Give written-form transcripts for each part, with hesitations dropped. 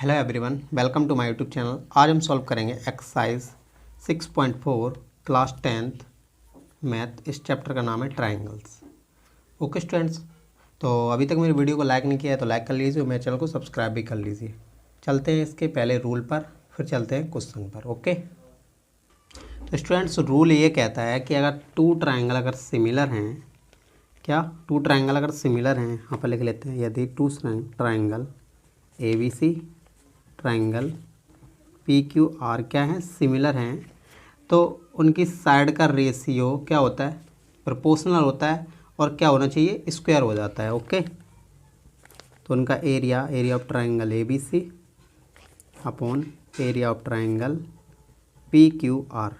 Hello everyone, welcome to my YouTube channel. आज हम solve करेंगे एक्सरसाइज 6.4 क्लास 10th मैथ। इस चैप्टर का नाम है ट्रायंगल्स। ओके स्टूडेंट्स, तो अभी तक मेरी वीडियो को लाइक नहीं किया है तो लाइक कर लीजिए और मेरे चैनल को सब्सक्राइब भी कर लीजिए। चलते हैं इसके पहले रूल पर, फिर चलते हैं क्वेश्चन पर। ओके, तो स्टूडेंट्स रूल ये कहता है कि अगर टू ट्रायंगल अगर सिमिलर हैं, क्या टू ट्रायंगल अगर सिमिलर हैं, यहाँ पर लिख लेते हैं, यदि two triangle ABC triangle PQR क्या है, सिमिलर हैं, तो उनकी साइड का रेशियो क्या होता है, प्रोपोर्शनल होता है, और क्या होना चाहिए, स्क्वायर हो जाता है। ओके, तो उनका area of triangle ABC upon area of triangle PQR,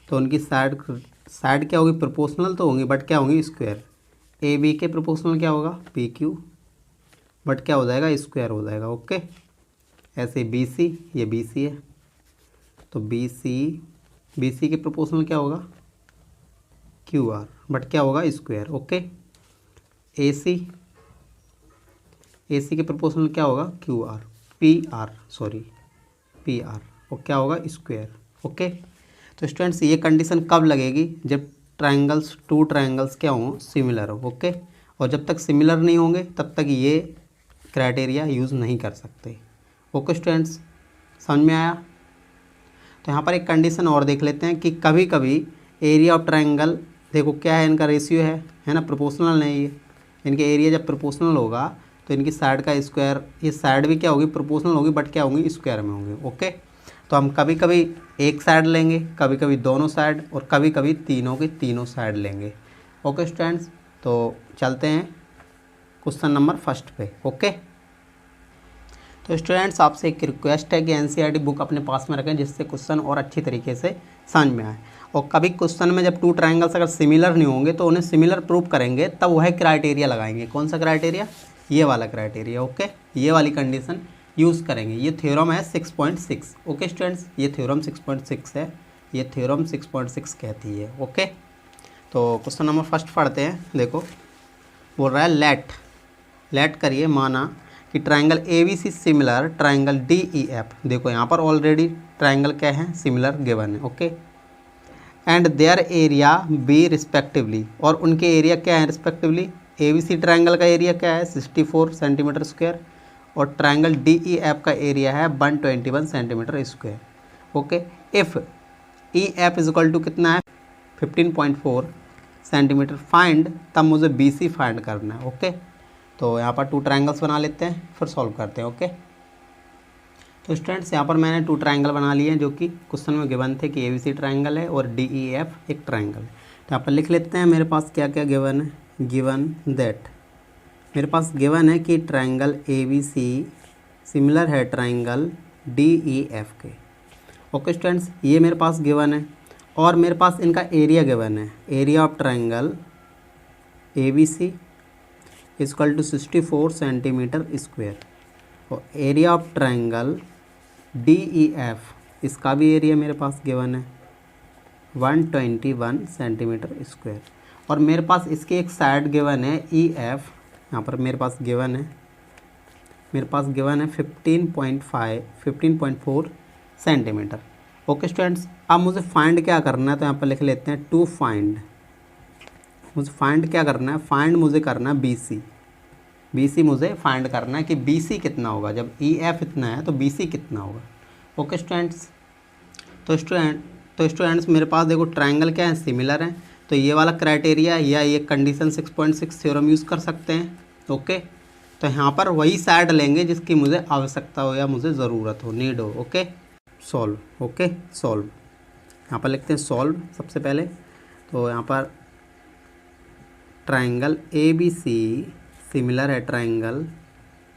तो उनकी साइड क्या होगी, प्रोपोर्शनल तो होंगी बट क्या होंगी, स्क्वायर। AB के प्रोपोर्शनल क्या होगा, PQ, बट क्या हो जाएगा, स्क्वायर हो जाएगा। ओके, ऐसे BC, ये BC है तो BC के प्रोपोर्शनल क्या होगा, QR, बट क्या होगा, स्क्वायर। ओके, AC के प्रोपोर्शनल क्या होगा, QR, PR, और क्या होगा, स्क्वायर। ओके, तो स्टूडेंट्स ये कंडीशन कब लगेगी, जब टू ट्रायंगल्स क्या हों, सिमिलर हो। ओके, और जब तक सिमिलर नहीं होंगे तब तक ये क्राइटेरिया यूज़ नहीं कर सकते। ओके स्टूडेंट्स, समझ में आया। तो यहाँ पर एक कंडीशन और देख लेते हैं कि कभी कभी एरिया ऑफ ट्रायंगल, देखो क्या है, इनका रेशियो है ना, प्रोपोर्शनल नहीं है। इनके एरिया जब प्रोपोर्शनल होगा तो इनकी साइड का स्क्वायर, ये साइड भी क्या होगी, प्रोपोर्शनल होगी बट क्या होंगी, स्क्वायर में होंगे। ओके, तो हम कभी कभी एक साइड लेंगे, कभी कभी दोनों साइड, और कभी कभी तीनों की तीनों साइड लेंगे। ओके स्टूडेंट्स, तो चलते हैं क्वेश्चन नंबर फर्स्ट पे। ओके, तो स्टूडेंट्स आपसे एक रिक्वेस्ट है कि NCERT बुक अपने पास में रखें, जिससे क्वेश्चन और अच्छी तरीके से समझ में आए। और कभी क्वेश्चन में जब टू ट्रायंगल्स अगर सिमिलर नहीं होंगे तो उन्हें सिमिलर प्रूव करेंगे, तब वह क्राइटेरिया लगाएंगे। कौन सा क्राइटेरिया, ये वाला क्राइटेरिया। ओके, ये वाली कंडीशन यूज़ करेंगे। ये थ्योरम है 6.6। ओके स्टूडेंट्स, ये थ्योरम 6.6 है, ये थ्योरम 6.6 कहती है। ओके, तो क्वेश्चन नंबर फर्स्ट पढ़ते हैं। देखो बोल रहा है लेट करिए, माना कि triangle ABC similar triangle DEF। देखो यहाँ पर ऑलरेडी ट्रायंगल क्या है, सिमिलर गिवन है। Okay, and their area B respectively, और उनके एरिया क्या है रिस्पेक्टिवली। ABC ट्रायंगल का एरिया क्या है, 64 सेंटीमीटर स्क्वायर, और ट्रायंगल DEF का एरिया है 121 centimetre square. Okay, if EF is equal to कितना है, 15.4 सेंटीमीटर, फाइंड, तब मुझे BC फाइंड करना है। ओके, तो यहाँ पर टू ट्रायंगल्स बना लेते हैं, फिर सॉल्व करते हैं। ओके, तो स्टूडेंट्स यहाँ पर मैंने टू ट्रायंगल बना लिए हैं जो कि क्वेश्चन में गिवन थे कि ABC ट्रायंगल है और DEF एक ट्रायंगल है। तो यहाँ पर लिख लेते हैं मेरे पास क्या क्या गिवन है। गिवन दैट, मेरे पास गिवन है कि ट्रायंगल ABC सिमिलर है ट्रायंगल DEF के। ओके स्टूडेंट्स, ये मेरे पास गिवन है, और मेरे पास इनका एरिया गिवन है। Area of triangle ABC equal to 64 centimetre square, और एरिया ऑफ ट्रायंगल DEF, इसका भी एरिया मेरे पास गिवन है 121 सेंटीमीटर स्क्वायर, और मेरे पास इसकी एक साइड गिवन है EF। यहाँ पर मेरे पास गिवन है 15.4 सेंटीमीटर। ओके स्टूडेंट्स, अब मुझे फाइंड क्या करना है, तो यहाँ पर लिख लेते हैं टू फाइंड। मुझे फाइंड क्या करना है, फाइंड मुझे करना है BC मुझे फाइंड करना है कि BC कितना होगा, जब EF इतना है तो BC कितना होगा। ओके स्टूडेंट्स, तो स्टूडेंट्स मेरे पास देखो ट्रायंगल क्या है, सिमिलर है, तो ये वाला क्राइटेरिया या ये कंडीशन 6.6 थ्योरम यूज़ कर सकते हैं। ओके, तो यहाँ पर वही साइड लेंगे जिसकी मुझे आवश्यकता हो या मुझे ज़रूरत हो, नीड हो। Okay, solve. ओके, सॉल्व, यहाँ पर लिखते हैं सॉल्व सबसे पहले। तो यहाँ पर ट्रायंगल ABC सिमिलर है ट्रायंगल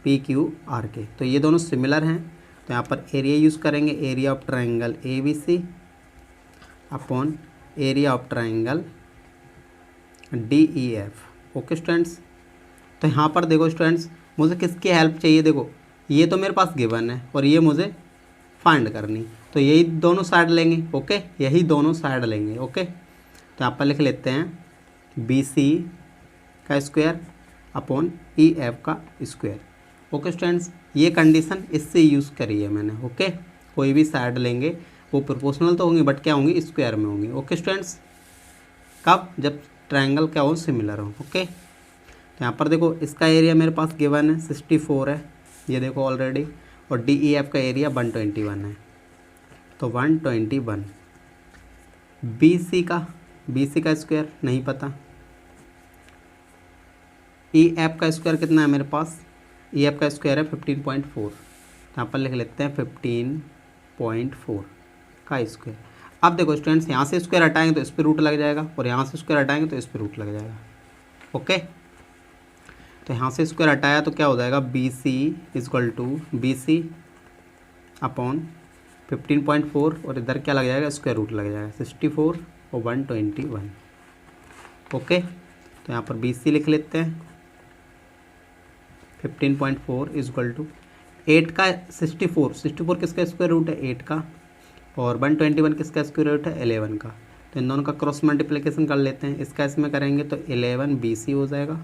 PQR के, तो ये दोनों सिमिलर हैं, तो यहाँ पर एरिया यूज़ करेंगे। Area of triangle ABC upon area of triangle DEF। Okay students, तो यहाँ पर देखो स्टूडेंट्स, मुझे किसकी हेल्प चाहिए, देखो ये तो मेरे पास गिवन है और ये मुझे फाइंड करनी, तो यही दोनों साइड लेंगे। ओके, यही दोनों साइड लेंगे। ओके, तो यहाँ पर लिख लेते हैं BC का स्क्वायर अपॉन EF का स्क्वायर, ओके स्टूडेंट्स, ये कंडीशन इससे यूज़ करी है मैंने। ओके, कोई भी साइड लेंगे वो प्रोपोर्शनल तो होंगी बट क्या होंगी, स्क्वायर में होंगी। ओके स्टूडेंट्स, कब, जब ट्रायंगल क्या हो, सिमिलर हो। ओके, तो यहाँ पर देखो इसका एरिया मेरे पास गिवन है 64 है, ये देखो ऑलरेडी, और डी ई एफ का एरिया 121 है, तो 121। बी सी का स्क्वायर नहीं पता, ई एफ का स्क्वायर कितना है मेरे पास, ई एफ का स्क्वायर है 15.4, यहाँ पर लिख लेते हैं 15.4 का स्क्वायर। अब देखो स्टूडेंट्स, यहाँ से स्क्वायर हटाएंगे तो इस पर रूट लग जाएगा, और यहाँ से स्क्वायर हटाएंगे तो इस पर रूट लग जाएगा। ओके, तो यहाँ से स्क्वायर हटाया तो क्या हो जाएगा, B C is equal to B C upon 15.4, और इधर क्या लग जाएगा, स्क्वायर रूट लग जाएगा 64 और 121। ओके, तो यहाँ पर बी सी लिख लेते हैं 15.4 इजक्वल टू 8 का 64 किसका स्क्वायर रूट है, 8 का, और 121 किसका स्क्वायर रूट है, 11 का। तो इन दोनों का क्रॉस मल्टीप्लिकेशन कर लेते हैं, इसका इसमें करेंगे तो 11 बी सी हो जाएगा,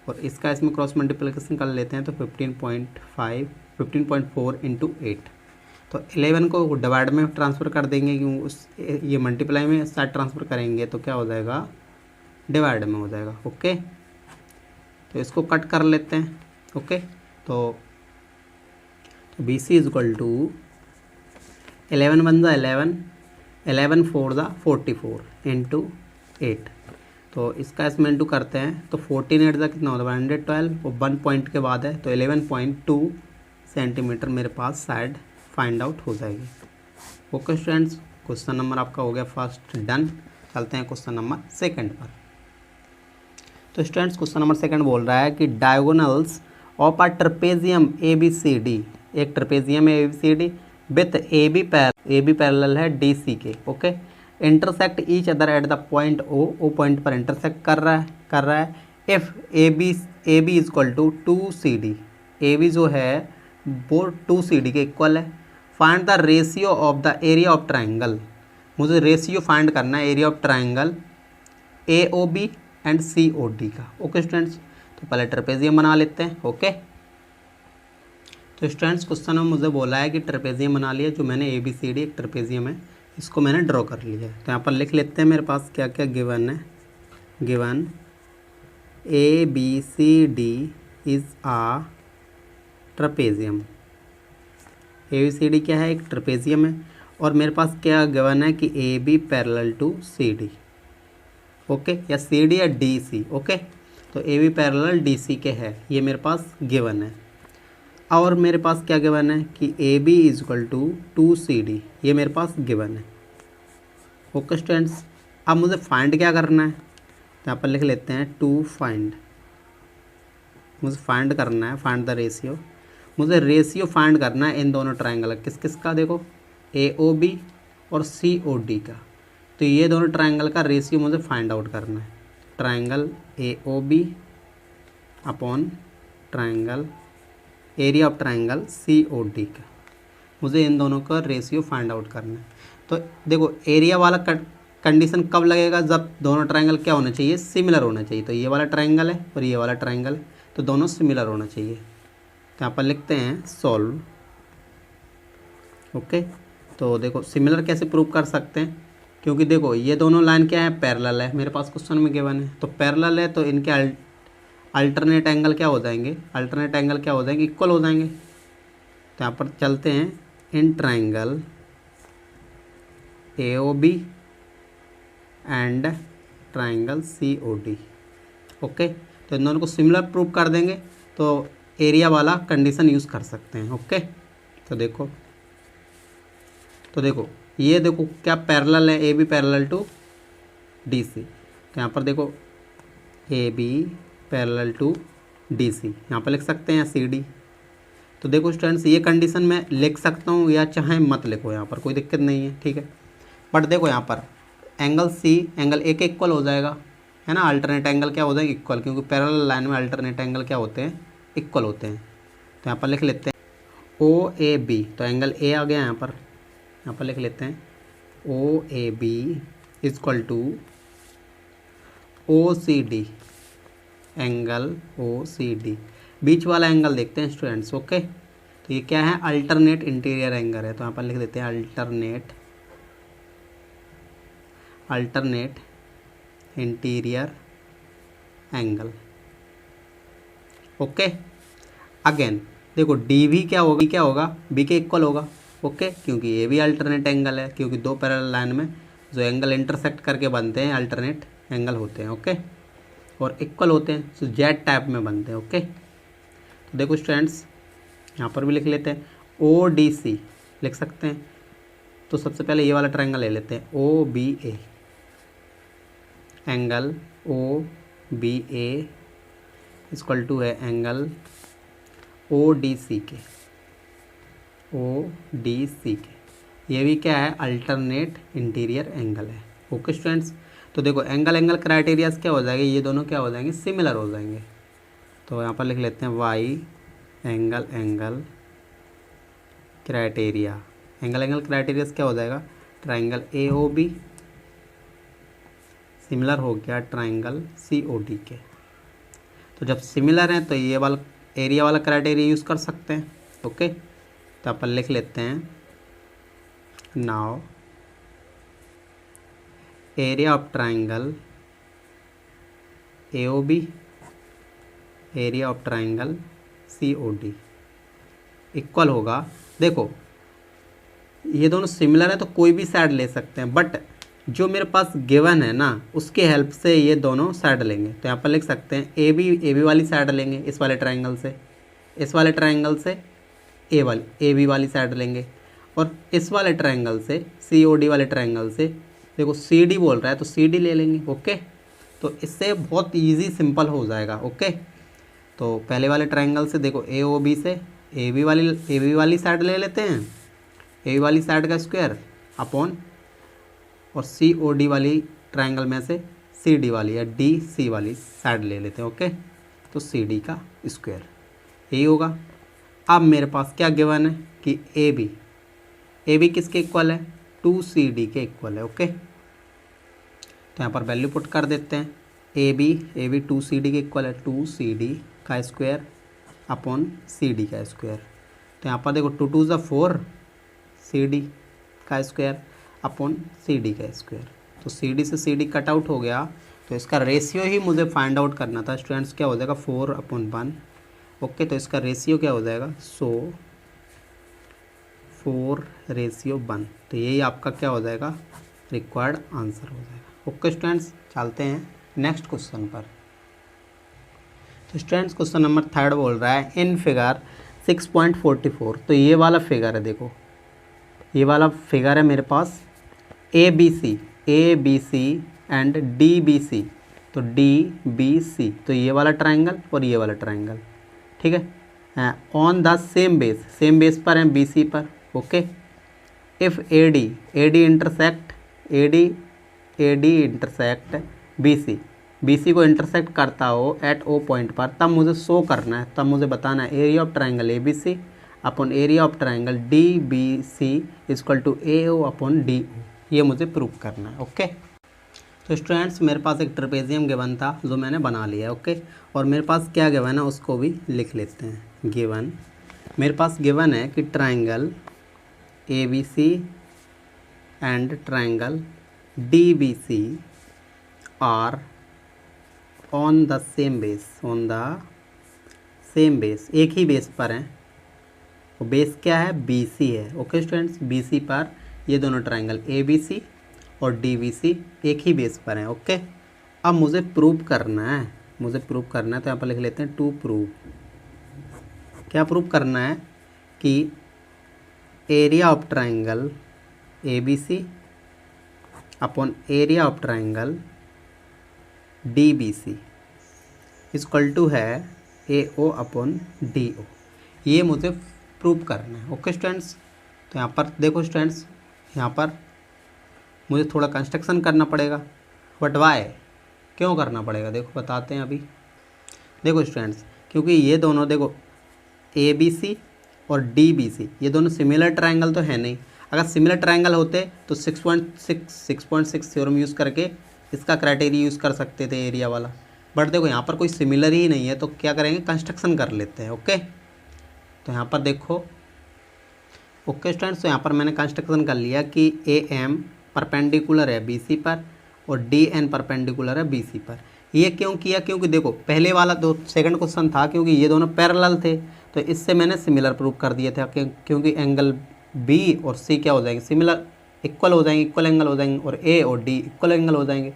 और इसका इसमें क्रॉस मल्टीप्लिकेशन कर लेते हैं तो 15.4 इंटू 8, तो 11 को डिवाइड में ट्रांसफ़र कर देंगे, क्यों उस ये मल्टीप्लाई में साथ ट्रांसफ़र करेंगे तो क्या हो जाएगा, डिवाइड में हो जाएगा। ओके, तो इसको कट कर लेते हैं। ओके, तो B C is equal to 11 one ज़ा 11 फोर ज़ा 44 इंटू 8, तो इसका इसमें इंटू करते हैं तो 14 8 ज़ा कितना होता है 112, और 1 पॉइंट के बाद है तो 11.2 सेंटीमीटर मेरे पास साइड फाइंड आउट हो जाएगी। ओके स्टूडेंट्स, क्वेश्चन नंबर आपका हो गया फर्स्ट डन। चलते हैं क्वेश्चन नंबर सेकंड पर। तो स्टूडेंट्स क्वेश्चन नंबर सेकंड बोल रहा है कि diagonals of a trapezium A B C D, एक ट्रपेजियम है A B C D with A B parallel है डी सी के। Okay, intersect each other at the point O point पर intersect कर रहा है। If A B is equal to 2CD, A B जो है वो 2CD के इक्वल है। Find the ratio of the area of triangle, मुझे रेशियो फाइंड करना है area of triangle A O B and C O D का। ओके स्टूडेंट्स, तो पहले ट्रेपेजियम बना लेते हैं। ओके, तो स्टूडेंट्स क्वेश्चन में मुझे बोला है कि ट्रेपेजियम बना लिया, जो मैंने ए बी सी डी एक ट्रेपेजियम है, इसको मैंने ड्रॉ कर लिया है। तो यहाँ पर लिख लेते हैं मेरे पास क्या क्या गिवन है। Given A B C D is a trapezium, A B C D क्या है, एक ट्रेपेजियम है, और मेरे पास क्या गिवन है कि A B parallel to C D. Okay, या सी डी या डी सी। ओके, तो A B parallel D C के है, ये मेरे पास गिवन है। और मेरे पास क्या गिवन है कि A B is equal to 2CD, ये मेरे पास गिवन है। ओके स्टूडेंट्स, अब मुझे फाइंड क्या करना है, तो यहाँ पर लिख लेते हैं टू फाइंड, मुझे फाइंड करना है, फाइंड द रेशियो, मुझे रेशियो फाइंड करना है इन दोनों ट्राइंगल किस किस का, देखो AOB और COD का। तो ये दोनों ट्राइंगल का रेशियो मुझे फाइंड आउट करना है। Triangle AOB upon triangle area of triangle COD का, मुझे इन दोनों का रेशियो फाइंड आउट करना है। तो देखो एरिया वाला कंडीशन कब लगेगा, जब दोनों ट्राइंगल क्या होना चाहिए, सिमिलर होना चाहिए। तो ये वाला ट्राइंगल है और ये वाला ट्राइंगल है, तो दोनों सिमिलर होना चाहिए। तो यहाँ पर लिखते हैं सॉल्व। ओके, तो देखो सिमिलर कैसे प्रूव कर सकते हैं, क्योंकि देखो ये दोनों लाइन क्या है, पैरेलल है, मेरे पास क्वेश्चन में गिवन है। तो पैरेलल है तो इनके अल्टरनेट एंगल क्या हो जाएंगे, अल्टरनेट एंगल क्या हो जाएंगे, इक्वल हो जाएंगे। तो यहाँ पर चलते हैं in triangle AOB and triangle COD। Okay, तो इन दोनों को सिमिलर प्रूव कर देंगे तो एरिया वाला कंडीशन यूज़ कर सकते हैं। ओके, तो देखो ये देखो क्या पैरेलल है, AB पैरेलल टू DC। तो यहाँ पर देखो AB पैरेलल टू DC, यहाँ पर लिख सकते हैं CD। तो देखो स्टूडेंट्स, ये कंडीशन मैं लिख सकता हूँ या चाहे मत लिखो, यहाँ पर कोई दिक्कत नहीं है, ठीक है। बट देखो यहाँ पर एंगल C एंगल A के इक्वल हो जाएगा, है ना। अल्टरनेट एंगल क्या हो जाएगा, इक्वल, क्योंकि पैरेलल लाइन में अल्टरनेट एंगल क्या होते हैं, इक्वल होते हैं। तो यहाँ पर लिख लेते हैं OAB, तो एंगल A आ गया यहाँ पर लिख लेते हैं OAB is equal to OCD, angle OCD बीच वाला एंगल देखते हैं स्टूडेंट्स। ओके, तो ये क्या है, अल्टरनेट इंटीरियर एंगल है, तो यहाँ पर लिख देते हैं alternate interior angle. Okay, again देखो डी भी क्या होगा बी के इक्वल होगा। ओके, क्योंकि ये भी अल्टरनेट एंगल है, क्योंकि दो पैरेलल लाइन में जो एंगल इंटरसेक्ट करके बनते हैं अल्टरनेट एंगल होते हैं। ओके, और इक्वल होते हैं, तो जेड टाइप में बनते हैं। ओके, तो देखो स्टूडेंट्स यहाँ पर भी लिख लेते हैं ओ डी सी लिख सकते हैं। तो सबसे पहले ये वाला ट्रायंगल ले लेते हैं, O B A, angle O B A equal to है एंगल ओ डी सी के, ये भी क्या है, अल्टरनेट इंटीरियर एंगल है। ओके स्टूडेंट्स, तो देखो एंगल क्राइटेरियाज क्या हो जाएंगे, ये दोनों क्या हो जाएंगे, सिमिलर हो जाएंगे। तो यहाँ पर लिख लेते हैं by angle criteria, angle criterias क्या हो जाएगा, triangle A O B similar हो गया ट्राइंगल सी ओ डी के। तो जब सिमिलर हैं तो ये वाला एरिया वाला क्राइटेरिया यूज़ कर सकते हैं। ओके, तो अपन लिख लेते हैं now area of triangle A O B, area of triangle C O D equal होगा, देखो ये दोनों सिमिलर है तो कोई भी साइड ले सकते हैं, बट जो मेरे पास गिवन है ना उसके हेल्प से ये दोनों साइड लेंगे। तो यहाँ पर लिख सकते हैं ए बी वाली साइड लेंगे इस वाले ट्राइंगल से, इस वाले ट्राइंगल से ए बी वाली साइड लेंगे, और इस वाले ट्राइंगल से सी ओ डी वाले ट्राइंगल से देखो सी डी बोल रहा है तो सी डी ले लेंगे। ओके, तो इससे बहुत ईजी सिंपल हो जाएगा। ओके, तो पहले वाले ट्राइंगल से देखो ए ओ बी से ए बी वाली साइड ले लेते हैं, ए बी वाली साइड का स्क्वायर अपॉन, और सी ओ डी वाली ट्राइंगल में से सी डी वाली या डी सी वाली साइड ले लेते हैं। ओके, तो सी डी का स्क्वायर यही होगा। अब मेरे पास क्या गिवन है कि ए बी किसके इक्वल है, 2CD के इक्वल है। ओके, तो यहाँ पर वैल्यू पुट कर देते हैं, ए बी 2CD के इक्वल है, 2CD का स्क्वायर अपॉन CD का स्क्वायर। तो यहाँ पर देखो 2 2 ज़ा 4 CD का स्क्वायर अपॉन CD का स्क्वायर। तो CD से CD कट आउट हो गया, तो इसका रेशियो ही मुझे फाइंड आउट करना था स्टूडेंट्स। क्या हो जाएगा, 4/1। ओके, तो इसका रेशियो क्या हो जाएगा, 4:1। तो यही आपका क्या हो जाएगा, रिक्वायर्ड आंसर हो जाएगा। ओके स्टूडेंट्स, चलते हैं नेक्स्ट क्वेश्चन पर। तो स्टूडेंट्स क्वेश्चन नंबर 3 बोल रहा है इन फिगर 6.44। तो ये वाला फिगर है, देखो ये वाला फिगर है मेरे पास A B C and D B C. तो डी बी सी, तो ये वाला ट्राइंगल और ये वाला ट्राइंगल, ठीक है, ऑन द सेम बेस पर हैं बी सी पर। Okay, if A D intersect B C को इंटरसेक्ट करता हो एट ओ पॉइंट पर, तब मुझे शो करना है, तब मुझे बताना है area of triangle A B C upon area of triangle D B C equal to A O upon D O, ये मुझे प्रूव करना है। ओके, तो स्टूडेंट्स मेरे पास एक ट्रेपेजियम गिवन था जो मैंने बना लिया है। ओके, और मेरे पास क्या गिवन है उसको भी लिख लेते हैं। गिवन मेरे पास गिवन है कि triangle A B C and triangle D B C are on the same base, एक ही बेस पर हैं। वो बेस क्या है, बी सी है। ओके स्टूडेंट्स, बी सी पर ये दोनों ट्राइंगल ए बी सी और डी बी सी एक ही बेस पर हैं। ओके, अब मुझे प्रूव करना है, तो यहाँ पर लिख लेते हैं टू प्रूव। क्या प्रूव करना है कि area of triangle A B C upon area of triangle D B C equal to है A O upon D O, ये मुझे प्रूव करना है। ओके स्टूडेंट्स, तो यहाँ पर देखो स्टूडेंट्स, यहाँ पर मुझे थोड़ा कंस्ट्रक्शन करना पड़ेगा, बट वाई, क्यों करना पड़ेगा, देखो बताते हैं अभी। देखो स्टूडेंट्स, क्योंकि ये दोनों देखो ए बी सी और डी बी सी ये दोनों सिमिलर ट्राइंगल तो है नहीं। अगर सिमिलर ट्राइंगल होते तो 6.6 थ्योरम यूज़ करके इसका क्राइटेरिया यूज़ कर सकते थे एरिया वाला, बट देखो यहाँ पर कोई सिमिलर ही नहीं है, तो क्या करेंगे, कंस्ट्रक्शन कर लेते हैं। ओके, तो यहाँ पर देखो, ओके स्टूडेंट्स, तो यहाँ पर मैंने कंस्ट्रक्शन कर लिया कि ए एम परपेंडिकुलर है बी सी पर और डी एन परपेंडिकुलर है बी सी पर। ये क्यों किया, क्योंकि देखो पहले वाला तो सेकंड क्वेश्चन था, क्योंकि ये दोनों पैरेलल थे, तो इससे मैंने सिमिलर प्रूव कर दिया था, क्योंकि एंगल बी और सी क्या हो जाएंगे, सिमिलर, इक्वल हो जाएंगे, इक्वल एंगल हो जाएंगे, और ए और डी इक्वल एंगल हो जाएंगे।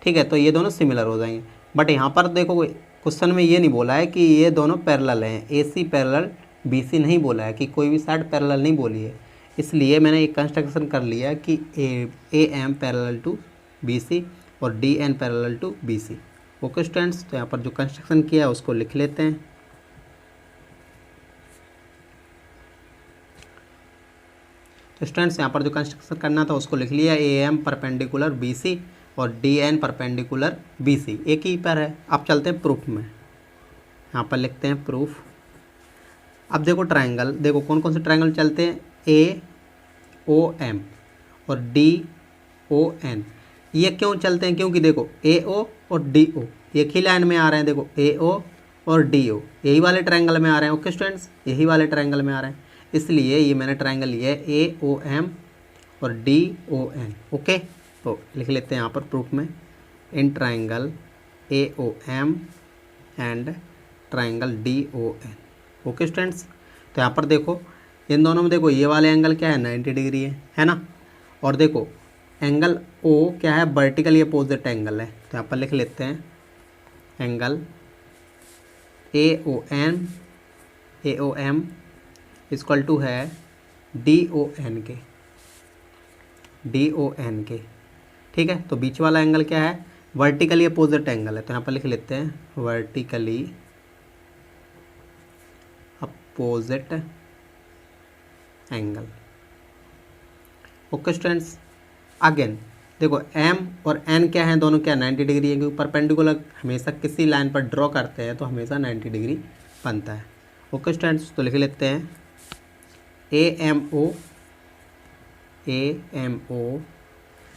ठीक है, तो ये दोनों सिमिलर हो जाएंगे। बट यहाँ पर देखो क्वेश्चन में ये नहीं बोला है कि ये दोनों पैरेलल हैं, A C parallel B C नहीं बोला है, कि कोई भी साइड पैरेलल नहीं बोली है। इसलिए मैंने एक कंस्ट्रक्शन कर लिया कि A M parallel to B C और D N parallel to B C. Okay students, तो यहाँ पर जो कंस्ट्रक्शन किया है उसको लिख लेते हैं। तो स्टूडेंट्स यहाँ पर जो कंस्ट्रक्शन करना था उसको लिख लिया, A M perpendicular B C और D N perpendicular B C, एक ही पर है। अब चलते हैं प्रूफ में, यहाँ पर लिखते हैं प्रूफ। अब देखो ट्रायंगल, देखो कौन कौन से ट्रायंगल चलते हैं, ए ओ एम और डी ओ एन। ये क्यों चलते हैं, क्योंकि देखो ए ओ और डी ओ एक ही लाइन में आ रहे हैं। देखो ए ओ और डी ओ यही वाले ट्रायंगल में आ रहे हैं। ओके स्टूडेंट्स, यही वाले ट्रायंगल में आ रहे हैं, इसलिए ये मैंने ट्रायंगल लिया है ए ओ एम और डी ओ एन। ओके, तो लिख लेते हैं यहाँ पर प्रूफ में, in triangle A O M and triangle D O N. Okay students, तो यहाँ पर देखो इन दोनों में देखो ये वाले एंगल क्या है, 90 डिग्री है ना। और देखो एंगल ओ क्या है, वर्टिकली अपोजिट एंगल है, तो यहाँ पर लिख लेते हैं angle A O M equal to है डी ओ एन के। ठीक है, तो बीच वाला एंगल क्या है, वर्टिकली अपोजिट एंगल है, तो यहाँ पर लिख लेते हैं vertically opposite angle. Okay students, again देखो m और n क्या है, दोनों क्या 90 डिग्री है, क्योंकि परपेंडिकुलर हमेशा किसी लाइन पर ड्रॉ करते हैं तो हमेशा 90 डिग्री बनता है। ओके स्टूडेंट्स, तो लिख लेते हैं A M O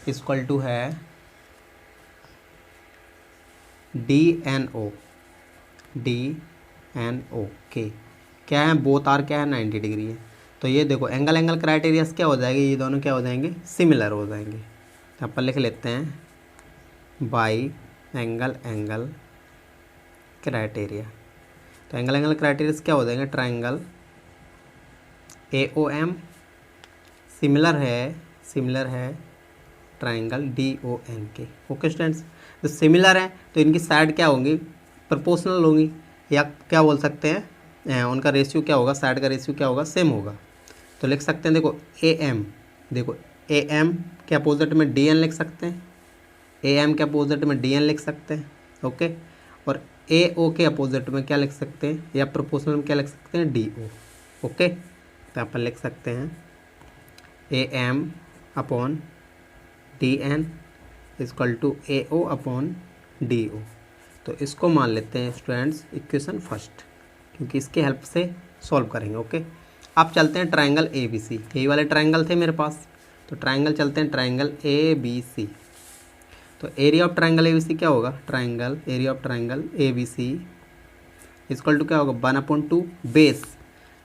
equal to है डी एन ओ के, क्या है, बोथ आर क्या है 90 डिग्री है। तो ये देखो एंगल क्राइटेरियास क्या हो जाएगी, ये दोनों क्या हो जाएंगे, सिमिलर हो जाएंगे। यहाँ पर लिख लेते हैं बाई एंगल क्राइटेरिया। तो एंगल क्राइटेरियास क्या हो जाएंगे, triangle A O M similar है ट्रायंगल डी ओ एन के। ओके स्टूडेंट्स, तो सिमिलर है तो इनकी साइड क्या होंगी, प्रोपोर्शनल होंगी, या क्या बोल सकते हैं उनका रेशियो क्या होगा, साइड का रेशियो क्या होगा, सेम होगा। तो लिख सकते हैं देखो ए एम, देखो ए एम के अपोजिट में डी एन लिख सकते हैं, ए एम के अपोजिट में डी एन लिख सकते हैं। ओके, और ए ओ के अपोजिट में क्या लिख सकते हैं, या प्रोपोर्शनल में क्या लिख सकते हैं, डी ओ। ओके, तो यहाँ पर लिख सकते हैं A M upon D N equal to A O upon D O. तो इसको मान लेते हैं स्टूडेंट्स इक्वेशन फर्स्ट, क्योंकि इसके हेल्प से सॉल्व करेंगे। ओके, अब चलते हैं ट्रायंगल ए बी सी, यही वाले ट्रायंगल थे मेरे पास, तो ट्रायंगल चलते हैं ट्रायंगल ए बी सी। तो area of triangle A B C क्या होगा, area of triangle A B C equal to क्या होगा, 1/2 बेस,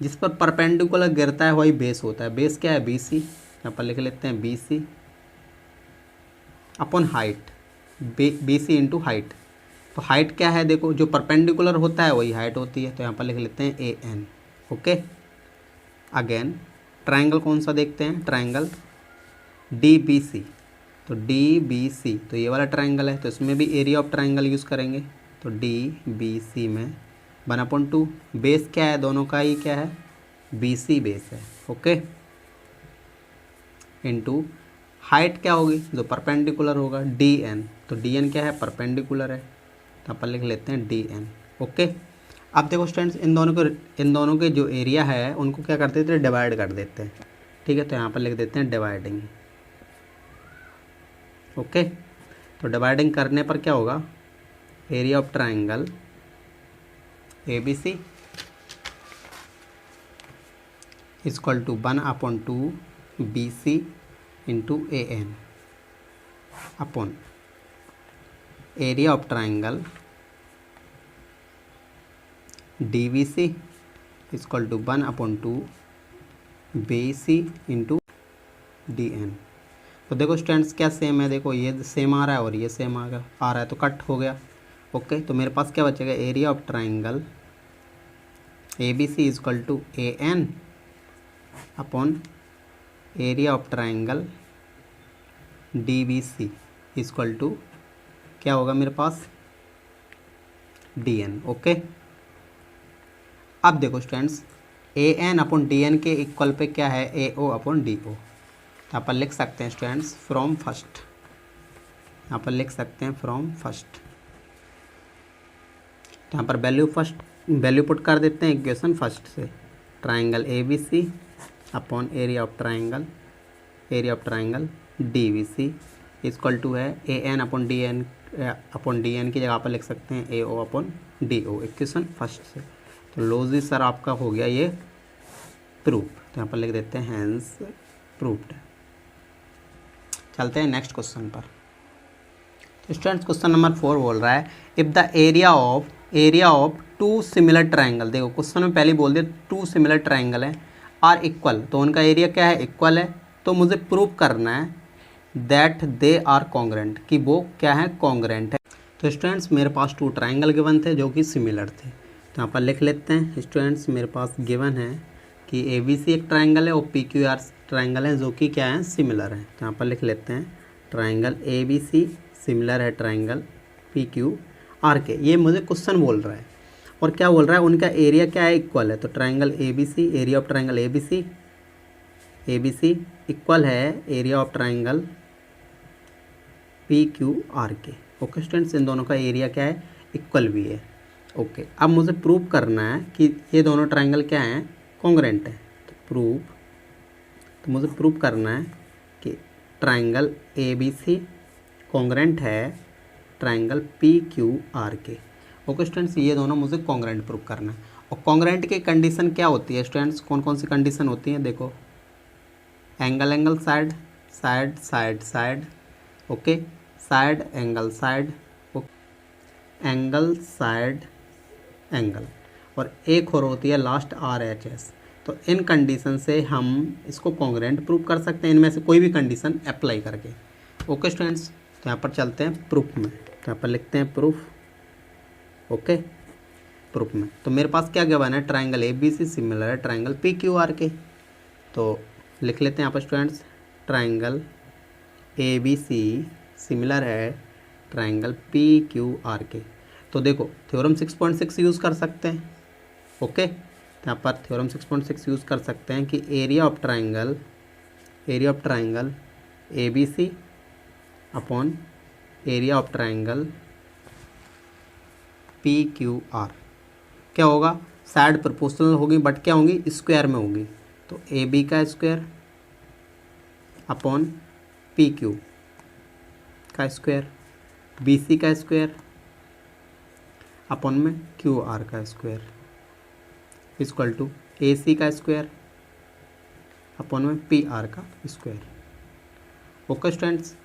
जिस पर परपेंडिकुलर गिरता है वही बेस होता है। बेस क्या है, बी सी, यहाँ पर लिख लेते हैं B C upon height, B C into height. तो हाइट क्या है, देखो जो परपेंडिकुलर होता है वही हाइट होती है, तो यहाँ पर लिख लेते हैं A N. Okay, again triangle कौन सा देखते हैं, ट्रायंगल डी बी सी। तो डी बी सी तो ये वाला ट्रायंगल है, तो इसमें भी एरिया ऑफ ट्रायंगल यूज़ करेंगे। तो डी बी सी में 1/2 बेस क्या है, दोनों का ही क्या है, बी सी बेस है। ओके, इनटू हाइट क्या होगी, जो परपेंडिकुलर होगा, डी एन। तो डी एन क्या है, परपेंडिकुलर है, तो अपन लिख लेते हैं डी एन। ओके, अब देखो स्टूडेंट्स इन दोनों के जो एरिया है उनको क्या करते थे, डिवाइड कर देते हैं। ठीक है, तो यहाँ पर लिख देते हैं डिवाइडिंग। ओके, तो डिवाइडिंग करने पर क्या होगा, area of triangle A B C equal to 1/2 B C into A N upon area of triangle D B C equal to 1/2 B C into D N. तो देखो स्टूडेंट्स क्या same है, देखो ये सेम आ रहा है और ये सेम आ रहा है, तो कट हो गया। ओके, तो मेरे पास क्या बचेगा, area of triangle A B C equal to A N upon area of triangle D B C equal to क्या होगा मेरे पास, डी एन। ओके, अब देखो students A N upon D N के इक्वल पे क्या है, ए ओ अपॉन डी ओ। यहाँ पर लिख सकते हैं स्टूडेंट्स फ्रॉम फर्स्ट, यहाँ पर लिख सकते हैं फ्रॉम फर्स्ट। तो यहाँ पर वैल्यू पुट कर देते हैं इक्वेशन फर्स्ट से, triangle A B C upon area of triangle D B C equal to है A N upon D N की जगह पर लिख सकते हैं A O upon D O, equation first से। तो लॉजिक सर आपका हो गया ये प्रूफ, तो यहाँ पर लिख देते हैं हैंस प्रूफ्ड। चलते हैं नेक्स्ट क्वेश्चन पर। तो स्टूडेंट्स क्वेश्चन नंबर 4 बोल रहा है if the area of 2 similar triangle, देखो क्वेश्चन में पहले बोल दिया 2 सिमिलर ट्राइंगल हैं आर इक्वल, तो उनका एरिया क्या है, इक्वल है। तो मुझे प्रूव करना है दैट दे आर कॉन्ग्रेंट, कि वो क्या है, कॉन्ग्रेंट है। तो स्टूडेंट्स मेरे पास 2 ट्राइंगल गिवन थे जो कि सिमिलर थे, तो यहाँ पर लिख लेते हैं स्टूडेंट्स मेरे पास गिवन है कि ए बी सी एक ट्राइंगल है और पी क्यू आर ट्राइंगल है जो कि क्या है, सिमिलर है। तो यहाँ पर लिख लेते हैं triangle A B C similar है ट्राइंगल पी क्यू आर के, ये मुझे क्वेश्चन बोल रहा है। और क्या बोल रहा है, उनका एरिया क्या है, इक्वल है। तो triangle A B C, area of triangle A B C equal है area of triangle P Q R के। ओके स्टूडेंट्स, इन दोनों का एरिया क्या है, इक्वल भी है। ओके, अब मुझे प्रूव करना है कि ये दोनों ट्राइंगल क्या हैं, कॉन्ग्रेंट है। तो मुझे प्रूव करना है कि triangle A B C congruent है ट्राइंगल पी क्यू आर के। ओके स्टूडेंट्स, ये दोनों मुझे कॉन्ग्रेंट प्रूव करना है। और कॉन्ग्रेंट की कंडीशन क्या होती है स्टूडेंट्स, कौन कौन सी कंडीशन होती है, देखो angle side, okay, side angle, और एक और होती है लास्ट आर एच एस। तो इन कंडीशन से हम इसको कॉन्ग्रेंट प्रूव कर सकते हैं, इनमें से कोई भी कंडीशन अप्लाई करके। ओके स्टूडेंट्स, तो यहाँ पर चलते हैं प्रूफ में, तो यहाँ पर लिखते हैं प्रूफ। ओके, प्रूफ में तो मेरे पास क्या गिवन है, triangle A B C similar है ट्राइंगल पी क्यू आर के। तो लिख लेते हैं यहाँ पर students triangle A B C similar है ट्राइंगल पी क्यू आर के। तो देखो थ्योरम 6.6 यूज़ कर सकते हैं। ओके, तो यहाँ पर थ्योरम 6.6 यूज़ कर सकते हैं कि area of triangle A B C upon area of triangle P Q R क्या होगा, साइड प्रोपोर्शनल होगी बट क्या होंगी, स्क्वायर में होगी। तो ए बी का स्क्वायर अपॉन पी क्यू का स्क्वायर, बी सी का स्क्वायर अपॉन में क्यू आर का square equal to A C का स्क्वायर अपॉन में पी आर का स्क्वायर। ओके स्टूडेंट्स,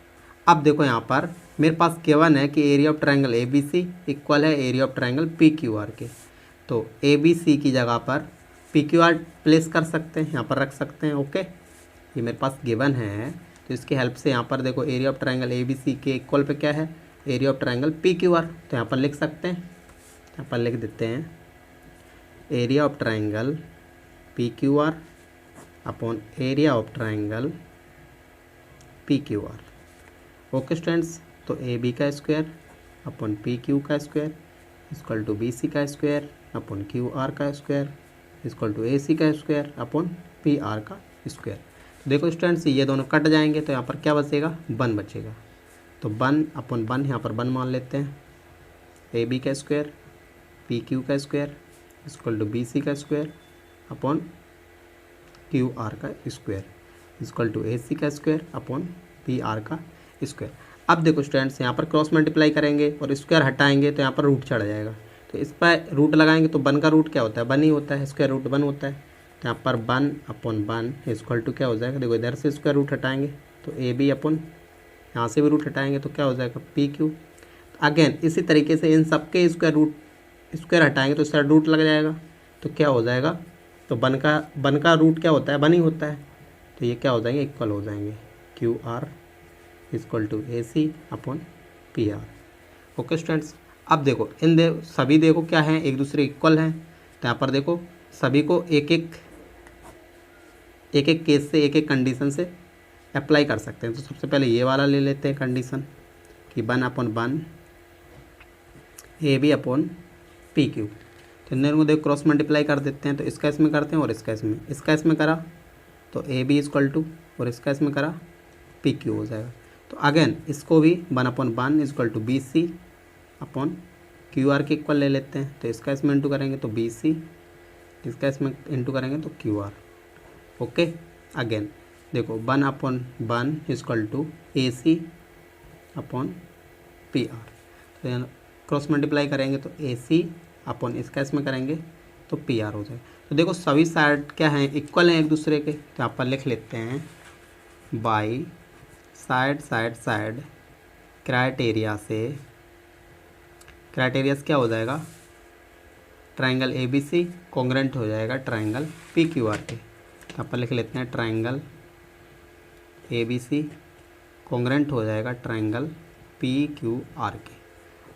अब देखो यहाँ पर मेरे पास गिवन है कि area of triangle A B C equal है area of triangle P Q R के। तो ए बी सी की जगह पर पी क्यू आर प्लेस कर सकते हैं, यहाँ पर रख सकते हैं। ओके, ये मेरे पास गिवन है, तो इसकी हेल्प से यहाँ पर देखो area of triangle A B C के इक्वल पे क्या है, area of triangle P Q R. तो यहाँ पर लिख सकते हैं, यहाँ पर लिख देते हैं area of triangle P Q R upon area of triangle P Q R. Okay students, तो ए बी का स्क्वायर अपॉन पी क्यू का square equal to B C का स्क्वायर अपॉन क्यू आर का square equal to A C का square upon P R का square. देखो students ये दोनों कट जाएंगे तो यहाँ पर क्या बचेगा, 1 बचेगा। तो 1 अपॉन 1 यहाँ पर 1 मान लेते हैं, ए बी का स्क्वायर पी क्यू का square equal to B C का स्क्वायर अपॉन क्यू आर का square equal to A C का स्क्वायर अपॉन पी आर का स्क्वायर। अब देखो स्टूडेंट्स यहाँ पर क्रॉस मल्टीप्लाई करेंगे और स्क्वायर हटाएंगे तो यहाँ पर रूट चढ़ जाएगा। तो इस पर रूट लगाएंगे तो 1 का रूट क्या होता है, 1 ही होता है, स्क्वायर रूट 1 होता है। तो यहाँ पर 1 अपॉन 1 इक्वल टू क्या हो जाएगा, देखो इधर से स्क्वायर रूट हटाएंगे तो ए बी अपॉन यहाँ से भी रूट हटाएंगे तो क्या हो जाएगा, पी क्यू। अगेन इसी तरीके से इन सब के स्क्वायर रूट स्क्वायर हटाएंगे तो इसका रूट लग जाएगा, तो क्या हो जाएगा, तो वन का रूट क्या होता है, वन ही होता है, तो ये क्या हो जाएंगे, इक्वल हो जाएंगे, Q R equal to A C upon P R. Okay students, अब देखो सभी देखो क्या है, एक दूसरे इक्वल हैं, तो यहाँ पर देखो सभी को एक एक केस से, एक एक कंडीशन से अप्लाई कर सकते हैं। तो सबसे पहले ये वाला ले लेते हैं कंडीशन कि 1/1 A B upon P Q. तो इन दोनों को देखो क्रॉस मल्टीप्लाई कर देते हैं, तो इसका इसमें करते हैं और इसका इसमें करा तो ए बी इक्वल टू, और इसका इसमें करा पी क्यू हो जाएगा। तो अगेन इसको भी 1/1 equal to B C upon Q R के इक्वल ले लेते हैं, तो इसका इसमें इंटू करेंगे तो बी सी, इसका इसमें इंटू करेंगे तो क्यू आर। ओके, अगेन देखो 1/1 equal to A C upon P R, तो क्रॉस मल्टीप्लाई करेंगे तो ए सी अपॉन इसका इसमें करेंगे तो पी आर हो जाएगा। तो देखो सभी साइड क्या हैं, इक्वल हैं एक दूसरे के, तो यहाँ पर लिख लेते हैं बाई साइड क्राइटेरिया से, क्राइटेरिया क्या हो जाएगा, triangle A B C congruent हो जाएगा ट्राइंगल पी क्यू आर के। यहाँ पर लिख लेते हैं triangle A B C congruent हो जाएगा ट्राइंगल पी क्यू आर के।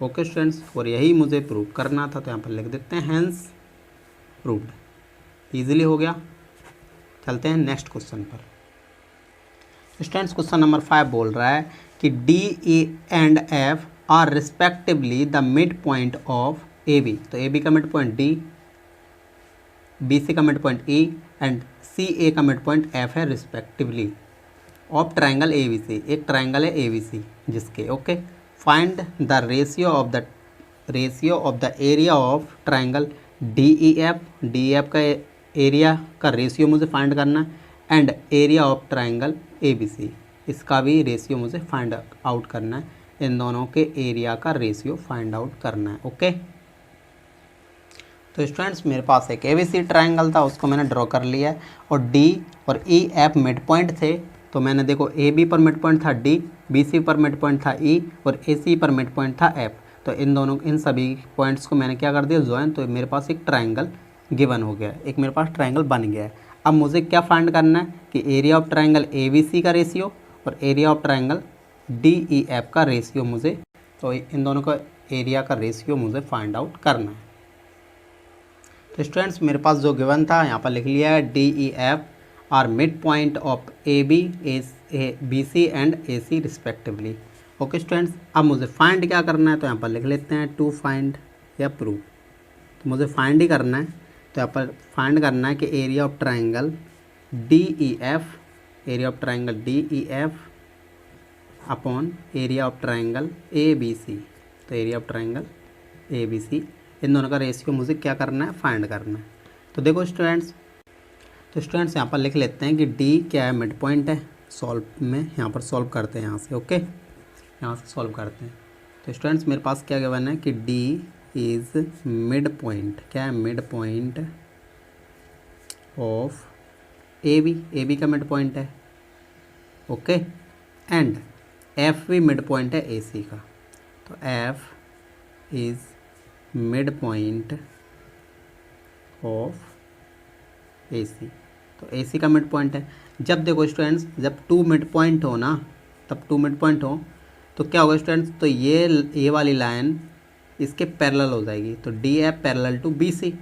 ओके स्टूडेंट्स, और यही मुझे प्रूव करना था, तो यहाँ पर लिख देते हैं हैंस प्रूव्ड। ईजिली हो गया। चलते हैं नेक्स्ट क्वेश्चन पर। स्टूडेंट्स क्वेश्चन नंबर 5 बोल रहा है कि D E and F are respectively the mid point of A B. तो ए बी का mid point D, B C का mid point E and C A का मिड पॉइंट एफ है respectively of triangle A B C. एक triangle है A B C जिसके, okay, find the ratio of the area of triangle D E F. D F का area का ratio मुझे find करना है, and area of triangle A B C, इसका भी रेशियो मुझे फाइंड आउट करना है। इन दोनों के एरिया का रेशियो फाइंड आउट करना है। ओके, तो स्टूडेंट्स मेरे पास एक ए बी सी ट्राइंगल था, उसको मैंने ड्रॉ कर लिया है, और डी और ई एफ मिड पॉइंट थे। तो मैंने देखो ए बी पर मिड पॉइंट था डी, बी सी पर मिड पॉइंट था ई, और ए सी पर मिड पॉइंट था एफ। तो इन सभी पॉइंट्स को मैंने क्या कर दिया, ज्वाइन। तो मेरे पास एक ट्राइंगल गिवन हो गया, एक मेरे पास ट्राइंगल बन गया है। अब मुझे क्या फाइंड करना है कि area of triangle A B C का रेशियो और area of triangle D E F का रेशियो मुझे, तो इन दोनों का एरिया का रेशियो मुझे फाइंड आउट करना है। तो स्टूडेंट्स मेरे पास जो गिवन था यहाँ पर लिख लिया है, D E F are mid point of A B, B C and A C respectively. Okay students, अब मुझे फाइंड क्या करना है, तो यहाँ पर लिख लेते हैं टू फाइंड या प्रूव। तो मुझे फाइंड ही करना है, तो यहाँ पर फाइंड करना है कि area of triangle D E F, area of triangle D E F upon area of triangle A B C. तो area of triangle A B C, इन दोनों का रेशियो मुझे क्या करना है, फाइंड करना है। तो देखो स्टूडेंट्स, यहाँ पर लिख लेते हैं कि डी क्या है, मिड पॉइंट है। सॉल्व में यहाँ पर सॉल्व करते हैं यहाँ से। ओके, यहाँ से सॉल्व करते हैं। तो स्टूडेंट्स मेरे पास क्या गिवन है कि डी इज़ मिड पॉइंट, क्या है, mid point of A B का मिड पॉइंट है। ओके, एंड एफ भी मिड पॉइंट है ए सी का। तो F is mid point of A C, तो ए सी का मिड पॉइंट है। जब देखो स्टूडेंट्स, जब टू मिड पॉइंट हो ना, तब टू मिड पॉइंट हो तो क्या होगा स्टूडेंट्स, तो ये वाली लाइन इसके पैरेलल हो जाएगी। तो D F parallel to B C.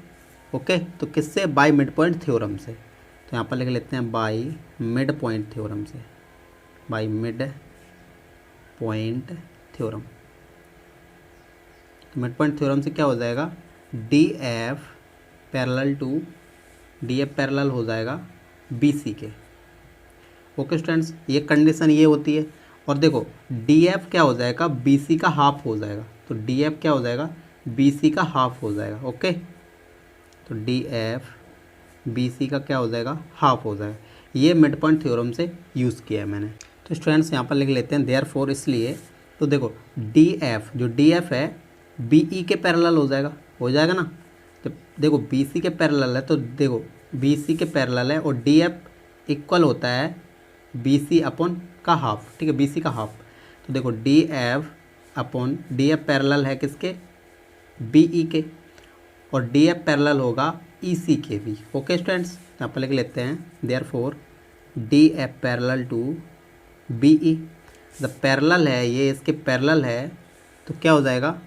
Okay, तो किससे, बाय मिड पॉइंट थ्योरम से। तो यहाँ पर लिख लेते हैं बाय मिड पॉइंट थ्योरम से, बाय मिड पॉइंट थ्योरम। तो मिड पॉइंट थ्योरम से क्या हो जाएगा, डी एफ पैरेलल हो जाएगा बी सी के। ओके स्टूडेंट्स, ये कंडीशन ये होती है। और देखो डी एफ क्या हो जाएगा, बी सी का हाफ हो जाएगा। तो डी एफ क्या हो जाएगा, बी सी का हाफ हो जाएगा। ओके, तो डी एफ बी सी का क्या हो जाएगा, हाफ हो जाएगा। ये मिड पॉइंट थ्योरम से यूज़ किया है मैंने। तो स्टूडेंट्स यहाँ पर लिख लेते हैं देयरफॉर, इसलिए तो देखो डी एफ, जो डी एफ है बी ई के पैरेलल हो जाएगा ना। जब देखो बी सी के पैरेलल है, तो देखो बी सी के पैरेलल है, और डी एफ इक्वल होता है बी सी अपॉन का हाफ। ठीक है, बी सी का हाफ। तो देखो डी एफ पैरेलल है किसके, बी ई के। और डी एफ पैरेलल होगा ई सी के भी। ओके स्टूडेंट्स, यहाँ पर लिख लेते हैं therefore D F parallel to B E. जब पैरेलल है, ये इसके पैरेलल है, तो क्या हो जाएगा,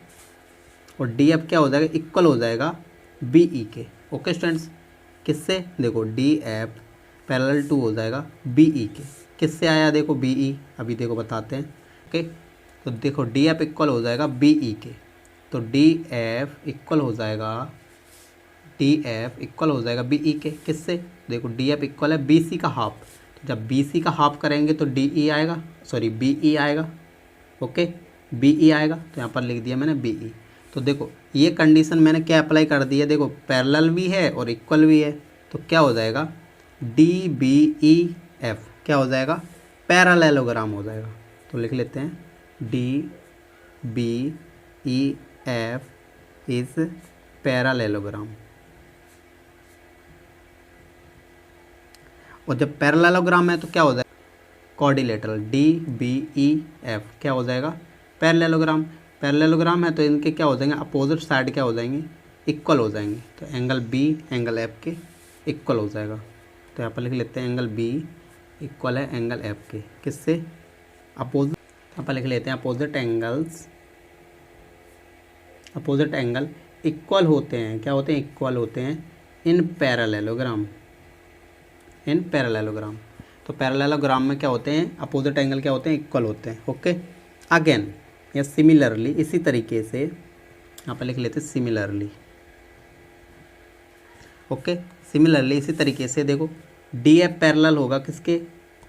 और डी एफ क्या हो जाएगा, इक्वल हो जाएगा बी ई के। ओके स्टूडेंट्स, किससे, देखो डी एफ पैरेलल टू हो जाएगा बी ई के। किससे आया, देखो बी ई, अभी देखो बताते हैं। ओके, तो देखो डी एफ इक्वल हो जाएगा बी ई के, तो डी एफ इक्वल हो जाएगा, डी एफ इक्वल हो जाएगा बी ई के। किससे, देखो डी एफ इक्वल है बी सी का हाफ, तो जब बी सी का हाफ करेंगे तो डी ई आएगा, सॉरी बी ई आएगा। ओके, बी ई आएगा, तो यहाँ पर लिख दिया मैंने बी ई। तो देखो ये कंडीशन मैंने क्या अप्लाई कर दी है, देखो पैरेलल भी है और इक्वल भी है, तो क्या हो जाएगा, डी बी ई एफ क्या हो जाएगा, पैरेललोग्राम हो जाएगा। तो लिख लेते हैं D B E F is parallelogram. और जब पैरेललोग्राम है तो क्या हो जाएगा, quadrilateral, D B E F क्या हो जाएगा, पैरेललोग्राम। पैरेललोग्राम है तो इनके क्या हो जाएंगे, अपोजिट साइड क्या हो जाएंगे, इक्वल हो जाएंगे। तो एंगल बी एंगल एफ के इक्वल हो जाएगा। तो यहाँ पर लिख लेते हैं एंगल बी इक्वल है एंगल एफ के, किससे, अपोजिट। यहाँ पर लिख लेते हैं opposite angles, opposite angle equal होते हैं, क्या होते हैं, इक्वल होते हैं इन पैरेललोग्राम, इन पैरेललोग्राम। तो पैरेललोग्राम में क्या होते हैं, अपोजिट एंगल क्या होते हैं, इक्वल होते हैं। ओके, अगेन या सिमिलरली, इसी तरीके से यहाँ पर लिख लेते हैं सिमिलरली। ओके, सिमिलरली इसी तरीके से देखो डी एफ पैरेलल होगा किसके,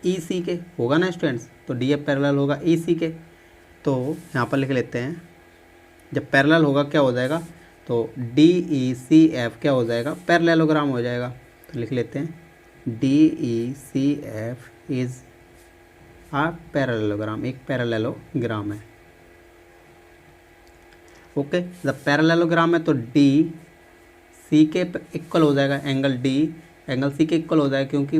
ई सी के, होगा ना स्टूडेंट्स। तो डी एफ पैरेलल होगा ई सी के, तो यहाँ पर लिख लेते हैं जब पैरेलल होगा क्या हो जाएगा, तो डी ई सी एफ क्या हो जाएगा, पैरेललोग्राम हो जाएगा। तो लिख लेते हैं D E C F is a parallelogram, एक पैरेललोग्राम है। ओके, जब पैरेललोग्राम है तो डी सी के इक्वल हो जाएगा, एंगल डी एंगल सी के इक्वल हो जाएगा, क्योंकि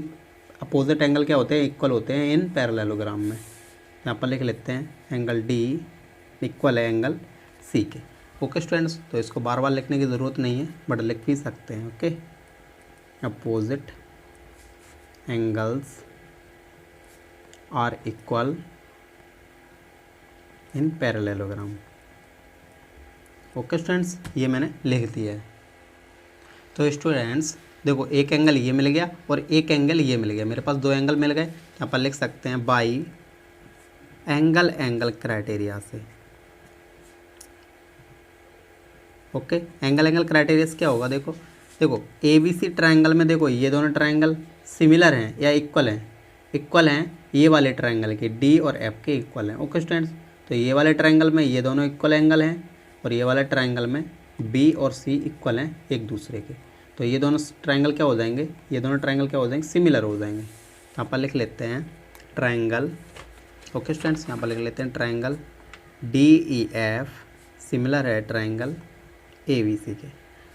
अपोजिट एंगल क्या होते हैं, इक्वल होते हैं इन पैरेललोग्राम में। यहाँ पर लिख लेते हैं एंगल डी इक्वल है एंगल सी के। ओके स्टूडेंट्स, तो इसको बार बार लिखने की ज़रूरत नहीं है, बट लिख भी सकते हैं। Okay, opposite angles are equal in parallelogram. Okay students, ये मैंने लिख दिया है। तो स्टूडेंट्स देखो एक एंगल ये मिल गया और एक एंगल ये मिल गया, मेरे पास दो एंगल मिल गए। यहाँ पर लिख सकते हैं बाई एंगल एंगल क्राइटेरिया से। ओके, एंगल एंगल क्राइटेरिया से क्या होगा, देखो देखो ए बी सी ट्राइंगल में देखो ये दोनों ट्राइंगल सिमिलर हैं या इक्वल हैं, इक्वल हैं ये वाले ट्राइंगल के, डी और एफ के इक्वल हैं। ओके स्टूडेंट्स, तो ये वाले ट्राइंगल में ये दोनों इक्वल एंगल हैं और ये वाले ट्राइंगल में बी और सी इक्वल हैं एक दूसरे के। तो ये दोनों ट्राइंगल क्या हो जाएंगे, ये दोनों ट्राइंगल क्या हो जाएंगे, सिमिलर हो जाएंगे। यहाँ पर लिख लेते हैं ट्राइंगल। ओके स्टूडेंट्स, यहाँ पर लिख लेते हैं triangle D E F similar है ट्राइंगल ए बी सी के।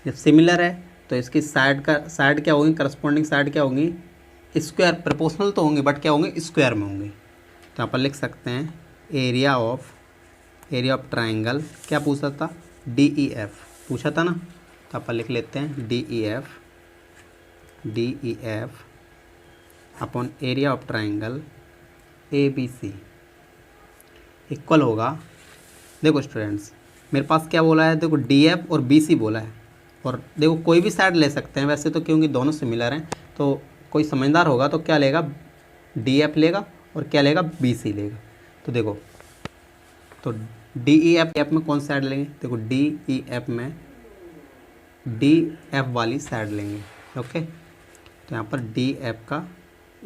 जब सिमिलर है तो इसकी साइड क्या होंगी, करस्पॉन्डिंग साइड क्या होंगी, स्क्वायर, प्रोपोर्शनल तो होंगे बट क्या होंगे, स्क्वायर में होंगे। तो यहाँ पर लिख सकते हैं एरिया ऑफ ट्राइंगल, क्या पूछा था, डी ई एफ पूछा था ना। तो आप लिख लेते हैं D E F upon area of triangle A B C equal होगा, देखो स्टूडेंट्स मेरे पास क्या बोला है, देखो डी एफ और बी सी बोला है, और देखो कोई भी साइड ले सकते हैं वैसे तो, क्योंकि दोनों सिमिलर हैं। तो कोई समझदार होगा तो क्या लेगा, डी एफ लेगा और क्या लेगा, बी सी लेगा। तो देखो तो डी ई एफ में कौन सा साइड लेंगे, देखो डी ई एफ में डी एफ वाली साइड लेंगे। ओके, तो यहाँ पर डी एफ का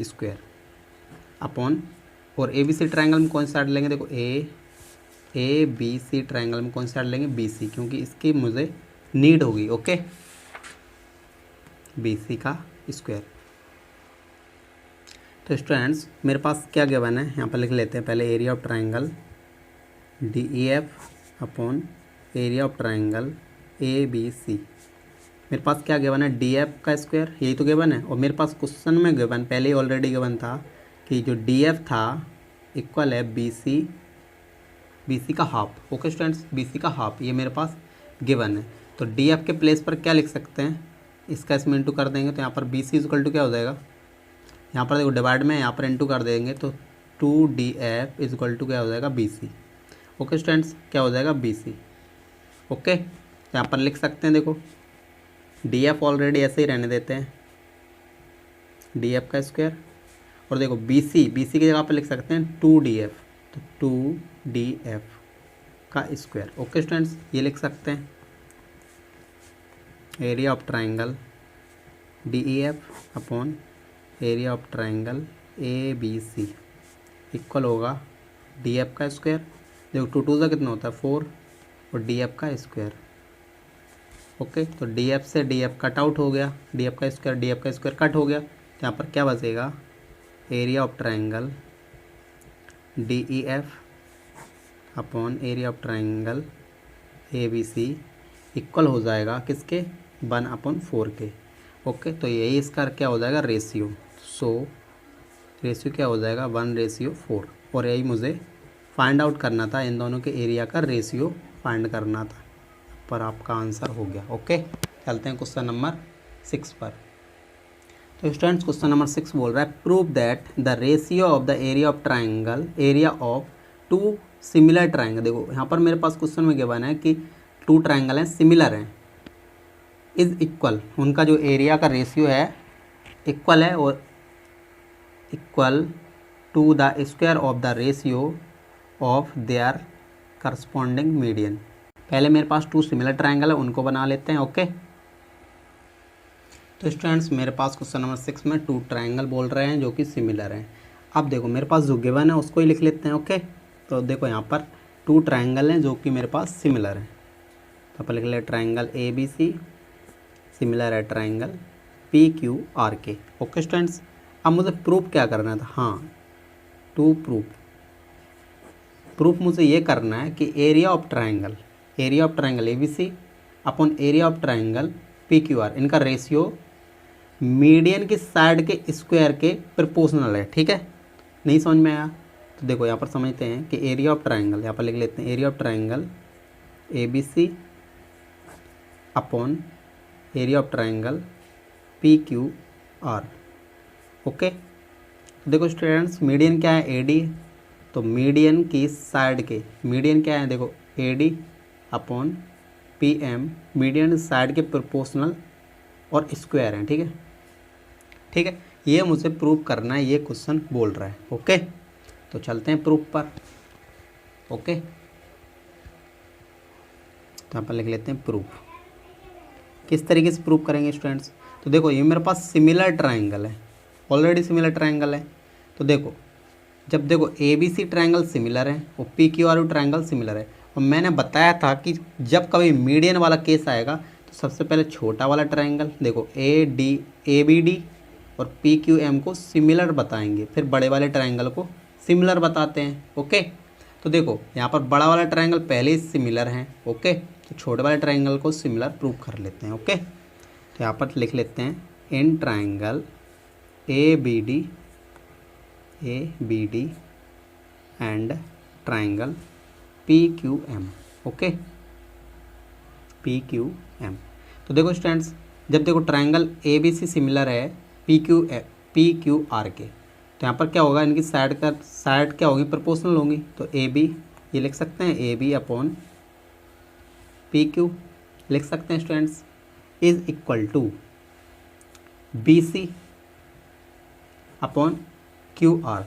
स्क्वायर अपॉन, और ए बी सी ट्राइंगल में कौन सा साइड लेंगे, देखो ए बी सी ट्राइंगल में कौन सा साइड लेंगे, बी सी, क्योंकि इसकी मुझे नीड होगी। ओके, बी सी का स्क्वायर। तो स्टूडेंट्स मेरे पास क्या गिवन है, यहाँ पर लिख लेते हैं पहले area of triangle D E F upon area of triangle A B C. मेरे पास क्या गिवन है, डी एफ का स्क्वायर, यही तो गिवन है। और मेरे पास क्वेश्चन में गिवन पहले ही ऑलरेडी गिवन था कि जो डी एफ था इक्वल है बी सी का half. Okay students, B C का हाफ ये मेरे पास गिवन है। तो डी एफ के प्लेस पर क्या लिख सकते हैं, इसका इसमें इंटू कर देंगे तो यहाँ पर बी सी इक्वल टू क्या हो जाएगा, यहाँ पर देखो डिवाइड में यहाँ पर इंटू कर देंगे तो 2df इक्वल टू क्या हो जाएगा बी सी। ओके स्टूडेंट्स, क्या हो जाएगा बी सी। ओके, तो यहाँ पर लिख सकते हैं, देखो डी एफ ऑलरेडी ऐसे ही रहने देते हैं, डी एफ का स्क्वायर, और देखो बी सी की जगह पर लिख सकते हैं 2df, तो 2df का स्क्वायर। ओके स्टूडेंट्स, ये लिख सकते हैं area of triangle D E F upon area of triangle A B C equal होगा डी एफ का स्क्वायर, देखो 2 से कितना होता है 4, और डी एफ का स्क्वायर। ओके, तो डी एफ से डी एफ कट आउट हो गया, डी एफ का स्क्वायर कट हो गया, तो यहाँ पर क्या बचेगा, area of triangle D E F upon area of triangle A B C equal हो जाएगा किसके, 1/4 के। ओके, तो यही इसका क्या हो जाएगा रेशियो। सो रेशियो क्या हो जाएगा 1:4, और यही मुझे फाइंड आउट करना था, इन दोनों के एरिया का रेशियो फाइंड करना था, पर आपका आंसर हो गया। ओके, चलते हैं क्वेश्चन नंबर 6 पर। तो स्टूडेंट्स क्वेश्चन नंबर 6 बोल रहा है prove that the ratio of the area of triangle area of 2 similar triangle. देखो यहाँ पर मेरे पास क्वेश्चन में गिवन है कि 2 ट्राइंगल हैं, सिमिलर हैं, इज इक्वल, उनका जो एरिया का रेशियो है इक्वल है, और equal to the square of the ratio of their corresponding median. पहले मेरे पास 2 सिमिलर ट्राइंगल है, उनको बना लेते हैं। ओके, तो स्टूडेंट्स मेरे पास क्वेश्चन नंबर 6 में 2 ट्राइंगल बोल रहे हैं जो कि सिमिलर हैं। अब देखो मेरे पास जो गिवन है उसको ही लिख लेते हैं। ओके, तो देखो यहाँ पर 2 ट्राइंगल हैं जो कि मेरे पास सिमिलर हैं, तो अपन लिख ले triangle A B C similar है ट्राइंगल पी क्यू आर के। ओके स्टूडेंट्स, अब मुझे प्रूफ क्या करना था, हाँ टू प्रूफ मुझे ये करना है कि area of triangle A B C upon area of triangle P Q R, इनका रेशियो मीडियन की साइड के स्क्वायर के प्रोपोर्शनल है। ठीक है, नहीं समझ में आया तो देखो यहाँ पर समझते हैं कि एरिया ऑफ ट्राइंगल, यहाँ पर लिख लेते हैं area of triangle A B C upon area of triangle P Q R. Okay, तो देखो स्टूडेंट्स मीडियन क्या है ए डी, तो मीडियन की साइड के मीडियन क्या है, देखो A D upon P M, median side के प्रोपोर्शनल और स्क्वायर हैं। ठीक है, ठीक है, ये मुझे प्रूव करना है, ये क्वेश्चन बोल रहा है। ओके, तो चलते हैं प्रूफ पर। ओके, तो यहाँ पर लिख लेते हैं प्रूफ। किस तरीके से प्रूफ करेंगे स्टूडेंट्स, तो देखो ये मेरे पास सिमिलर ट्राइंगल है, ऑलरेडी सिमिलर ट्राइंगल है, तो देखो जब देखो A B C triangle similar है और P Q R triangle similar है, और मैंने बताया था कि जब कभी मीडियन वाला केस आएगा तो सबसे पहले छोटा वाला ट्राइंगल देखो ए बी डी और पी क्यू एम को सिमिलर बताएंगे, फिर बड़े वाले ट्राइंगल को सिमिलर बताते हैं। ओके, तो देखो यहाँ पर बड़ा वाला ट्राइंगल पहले ही सिमिलर हैं। ओके, तो छोटे वाले ट्राइंगल को सिमिलर प्रूव कर लेते हैं। ओके, तो यहाँ पर लिख लेते हैं in triangle A B D and triangle P Q M. Okay, P Q M, तो देखो स्टूडेंट्स जब देखो triangle A B C similar है पी क्यू आर के, तो यहाँ पर क्या होगा, इनकी साइड क्या होगी, प्रोपोर्शनल होंगी, तो ए बी ये लिख सकते हैं A B upon P Q लिख सकते हैं students, is equal to B C upon Q R.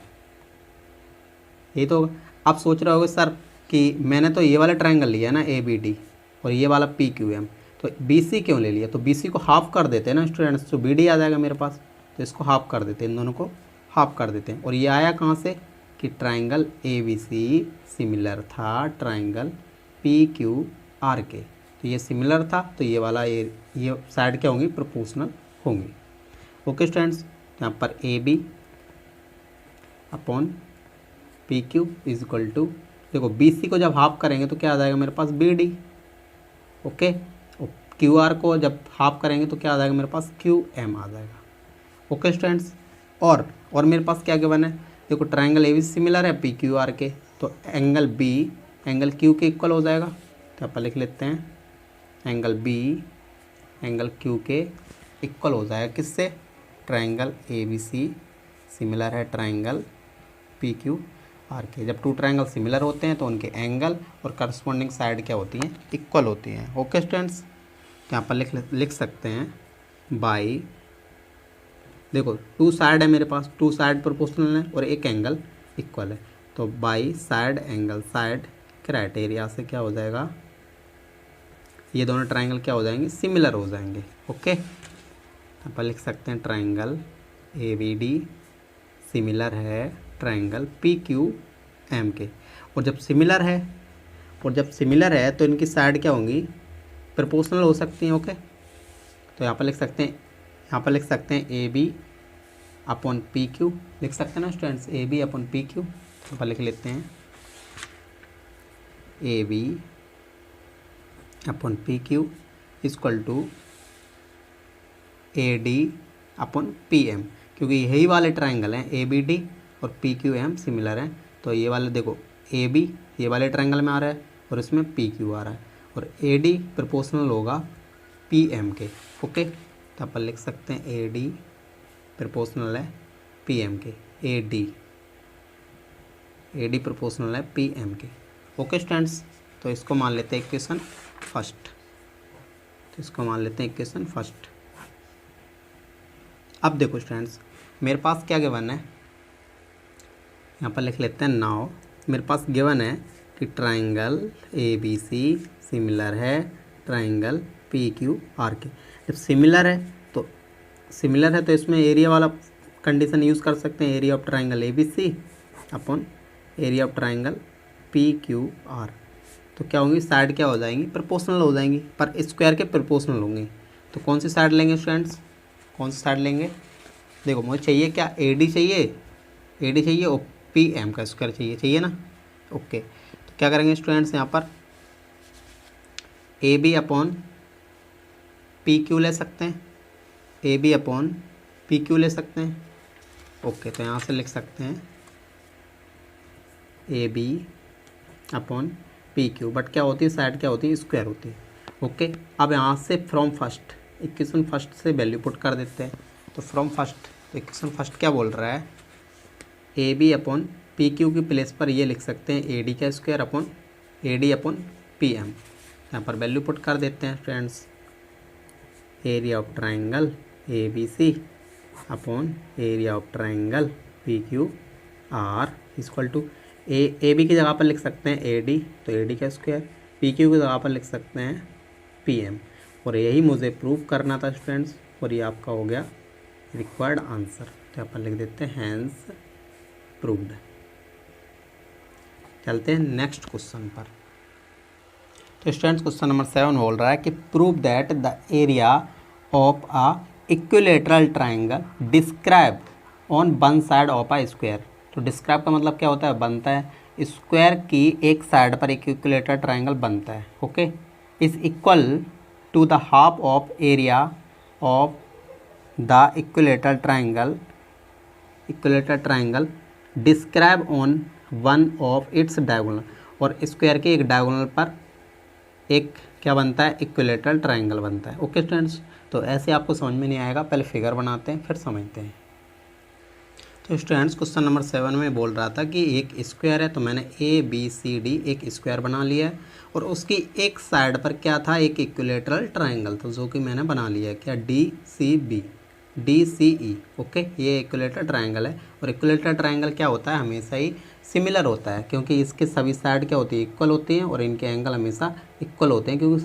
ये तो आप सोच रहे होगे सर कि मैंने तो ये वाला ट्राइंगल लिया ना ए बी डी और ये वाला पी क्यू एम, तो बी सी क्यों ले लिया, तो बी सी को हाफ कर देते हैं ना स्टूडेंट्स, तो बी डी आ जाएगा मेरे पास, तो इसको हाफ कर देते हैं, इन दोनों को हाफ कर देते हैं। और ये आया कहाँ से कि triangle A B C similar था ट्राइंगल पी क्यू आर के, तो ये सिमिलर था, तो ये वाला ये साइड क्या होंगी, प्रोपोर्शनल होंगी। ओके स्टूडेंट्स, यहाँ पर A B upon P Q is equal to, देखो बी सी को जब हाफ करेंगे तो क्या आ जाएगा मेरे पास बी डी। ओके, और क्यू आर को जब हाफ करेंगे तो क्या आ जाएगा मेरे पास क्यू एम आ जाएगा। ओके स्टूडेंट्स, और मेरे पास क्या गिवन है, देखो ट्राइंगल ए बी सिमिलर है पी क्यू आर के, तो एंगल बी एंगल क्यू के इक्वल हो जाएगा, तो आप लिख लेते हैं एंगल बी एंगल क्यू के इक्वल हो जाएगा किससे, triangle A B C similar है ट्रायंगल पी क्यू आर के। जब टू ट्रायंगल सिमिलर होते हैं तो उनके एंगल और करस्पॉन्डिंग साइड क्या होती हैं, इक्वल होती हैं। ओके स्टूडेंट्स, यहाँ पर लिख सकते हैं बाई, देखो टू साइड है मेरे पास, टू साइड प्रोपोर्शनल है और एक एंगल इक्वल है, तो by side angle side criteria से क्या हो जाएगा, ये दोनों ट्रायंगल क्या हो जाएंगे, सिमिलर हो जाएंगे। ओके, यहाँ पर लिख सकते हैं triangle A B D similar है ट्रायंगल पी क्यू एम के। और जब सिमिलर है तो इनकी साइड क्या होंगी, प्रोपोर्शनल हो सकती हैं। ओके, तो यहाँ पर लिख सकते हैं A B upon P Q, लिख सकते हैं ना students, A B upon P Q. यहाँ पर लिख लेते हैं A B upon P Q equal to A D upon P M, क्योंकि यही वाले ट्रायंगल हैं ए बी डी और पी क्यू एम सिमिलर हैं। तो ये वाले देखो ए बी ये वाले ट्रायंगल में आ रहा है और इसमें पी क्यू आ रहा है, और ए डी प्रोपोर्शनल होगा पी एम के। ओके, तो अपन लिख सकते हैं ए डी प्रोपोर्शनल है पी एम के, ए डी प्रोपोर्शनल है पी एम के। ओके स्टूडेंट्स, तो इसको मान लेते हैं इक्वेशन फर्स्ट। अब देखो स्टूडेंट्स, मेरे पास क्या गिवन है, यहाँ पर लिख लेते हैं नाउ, मेरे पास गिवन है कि triangle A B C similar है ट्रायंगल पी क्यू आर के। जब सिमिलर है तो इसमें एरिया वाला कंडीशन यूज़ कर सकते हैं, area of triangle A B C upon area of triangle P Q R. तो क्या होंगी, साइड क्या हो जाएंगी, प्रोपोर्शनल हो जाएंगी, पर स्क्वायर के प्रोपोर्शनल होंगे। तो कौन सी साइड लेंगे स्टूडेंट्स, देखो मुझे चाहिए क्या, ए डी चाहिए और पी एम का स्क्वायर चाहिए ना। ओके, तो क्या करेंगे स्टूडेंट्स, यहाँ पर A B upon P Q ले सकते हैं, ओके, तो यहाँ से लिख सकते हैं A B upon P Q, but क्या होती है, साइड क्या होती है, स्क्वायर होती है। ओके, अब यहाँ से फ्रॉम फर्स्ट इक्वेशन फर्स्ट से वैल्यू पुट कर देते हैं। तो फ्रॉम फर्स्ट इक्वेशन फर्स्ट क्या बोल रहा है, A B upon P Q की प्लेस पर ये लिख सकते हैं ए डी का square upon A D upon P M. यहाँ पर वैल्यू पुट कर देते हैं students, area of triangle A B C upon area of triangle P Q R equal to A B की जगह पर लिख सकते हैं ए डी, तो ए डी का स्क्वायर, पी क्यू की जगह पर लिख सकते हैं पी एम। और यही मुझे प्रूव करना था स्टूडेंट्स, और ये आपका हो गया रिक्वायर्ड आंसर। तो यहाँ पर लिख देते हैं हैंस प्रूव्ड। चलते हैं नेक्स्ट क्वेश्चन पर। तो स्टूडेंट्स क्वेश्चन नंबर 7 बोल रहा है कि prove that the area of a equilateral triangle describe on one side of a square. तो डिस्क्राइब का मतलब क्या होता है, बनता है, स्क्वायर की एक साइड पर एक इक्विलेटरल ट्रायंगल बनता है। Okay, is equal to the half of area of the equilateral triangle describe on one of its diagonal. और स्क्वायर के एक डायगोनल पर एक क्या बनता है, इक्विलेटरल ट्रायंगल बनता है। ओके स्टूडेंट्स, तो ऐसे आपको समझ में नहीं आएगा, पहले फिगर बनाते हैं फिर समझते हैं। तो स्टूडेंट्स क्वेश्चन नंबर 7 में बोल रहा था कि एक स्क्वायर है, तो मैंने ए बी सी डी एक स्क्वायर बना लिया है, और उसकी एक साइड पर क्या था, एक इक्विलेटरल ट्रायंगल था, जो कि मैंने बना लिया है, क्या, डी सी ई। ओके, ये इक्विलेटरल ट्रायंगल है, और इक्विलेटरल ट्रायंगल क्या होता है, हमेशा ही सिमिलर होता है, क्योंकि इसके सभी साइड क्या होती है, इक्वल होती हैं, और इनके एंगल हमेशा इक्वल होते हैं, क्योंकि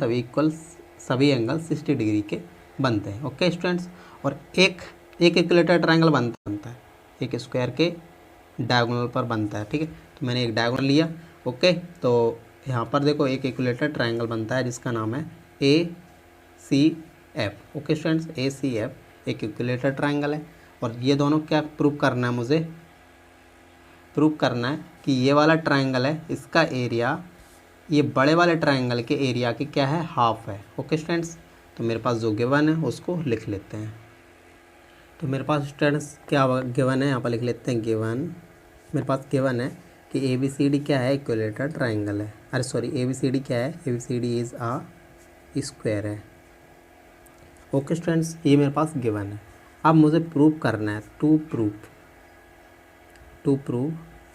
सभी एंगल 60 डिग्री के बनते हैं। ओके स्टूडेंट्स, और एक इक्विलेटरल ट्रायंगल बनता है, एक स्क्वायर के डायगोनल पर बनता है। ठीक है, तो मैंने एक डायगोनल लिया। ओके, तो यहाँ पर देखो एक इक्विलेटरल ट्रायंगल बनता है जिसका नाम है A C F. Okay students, A C F एक इक्विलेटरल ट्रायंगल है, और ये दोनों क्या प्रूव करना है, मुझे प्रूव करना है कि ये वाला ट्रायंगल है, इसका एरिया ये बड़े वाले ट्रायंगल के एरिया की क्या है, हाफ है। ओके स्टूडेंट्स, तो मेरे पास जो गिवन है उसको लिख लेते हैं। तो मेरे पास स्टूडेंट्स क्या गिवन है, यहाँ पर लिख लेते हैं गिवन। मेरे पास गिवन है कि ए बी सी डी क्या है, इक्विलेटरल ट्रायंगल है। अरे sorry, A B C D क्या है, A B C D is a square है। ओके स्टूडेंट्स, ये मेरे पास गिवन है। अब मुझे प्रूव करना है, टू प्रूव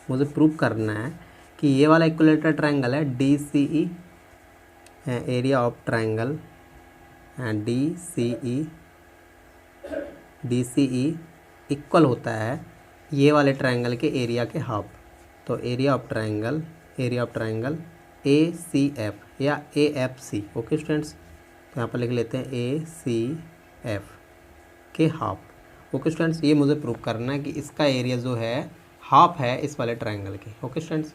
मुझे प्रूव करना है कि ये वाला इक्विलेटरल ट्रायंगल है D C E, area of triangle D C E equal होता है ये वाले ट्रायंगल के एरिया के हाफ। तो area of triangle A C F या A F C. Okay students, तो यहाँ पर लिख लेते हैं ए सी एफ के हाफ। ओके स्टूडेंट्स, ये मुझे प्रूव करना है कि इसका एरिया जो है हाफ है इस वाले ट्रायंगल के। ओके स्टूडेंट्स,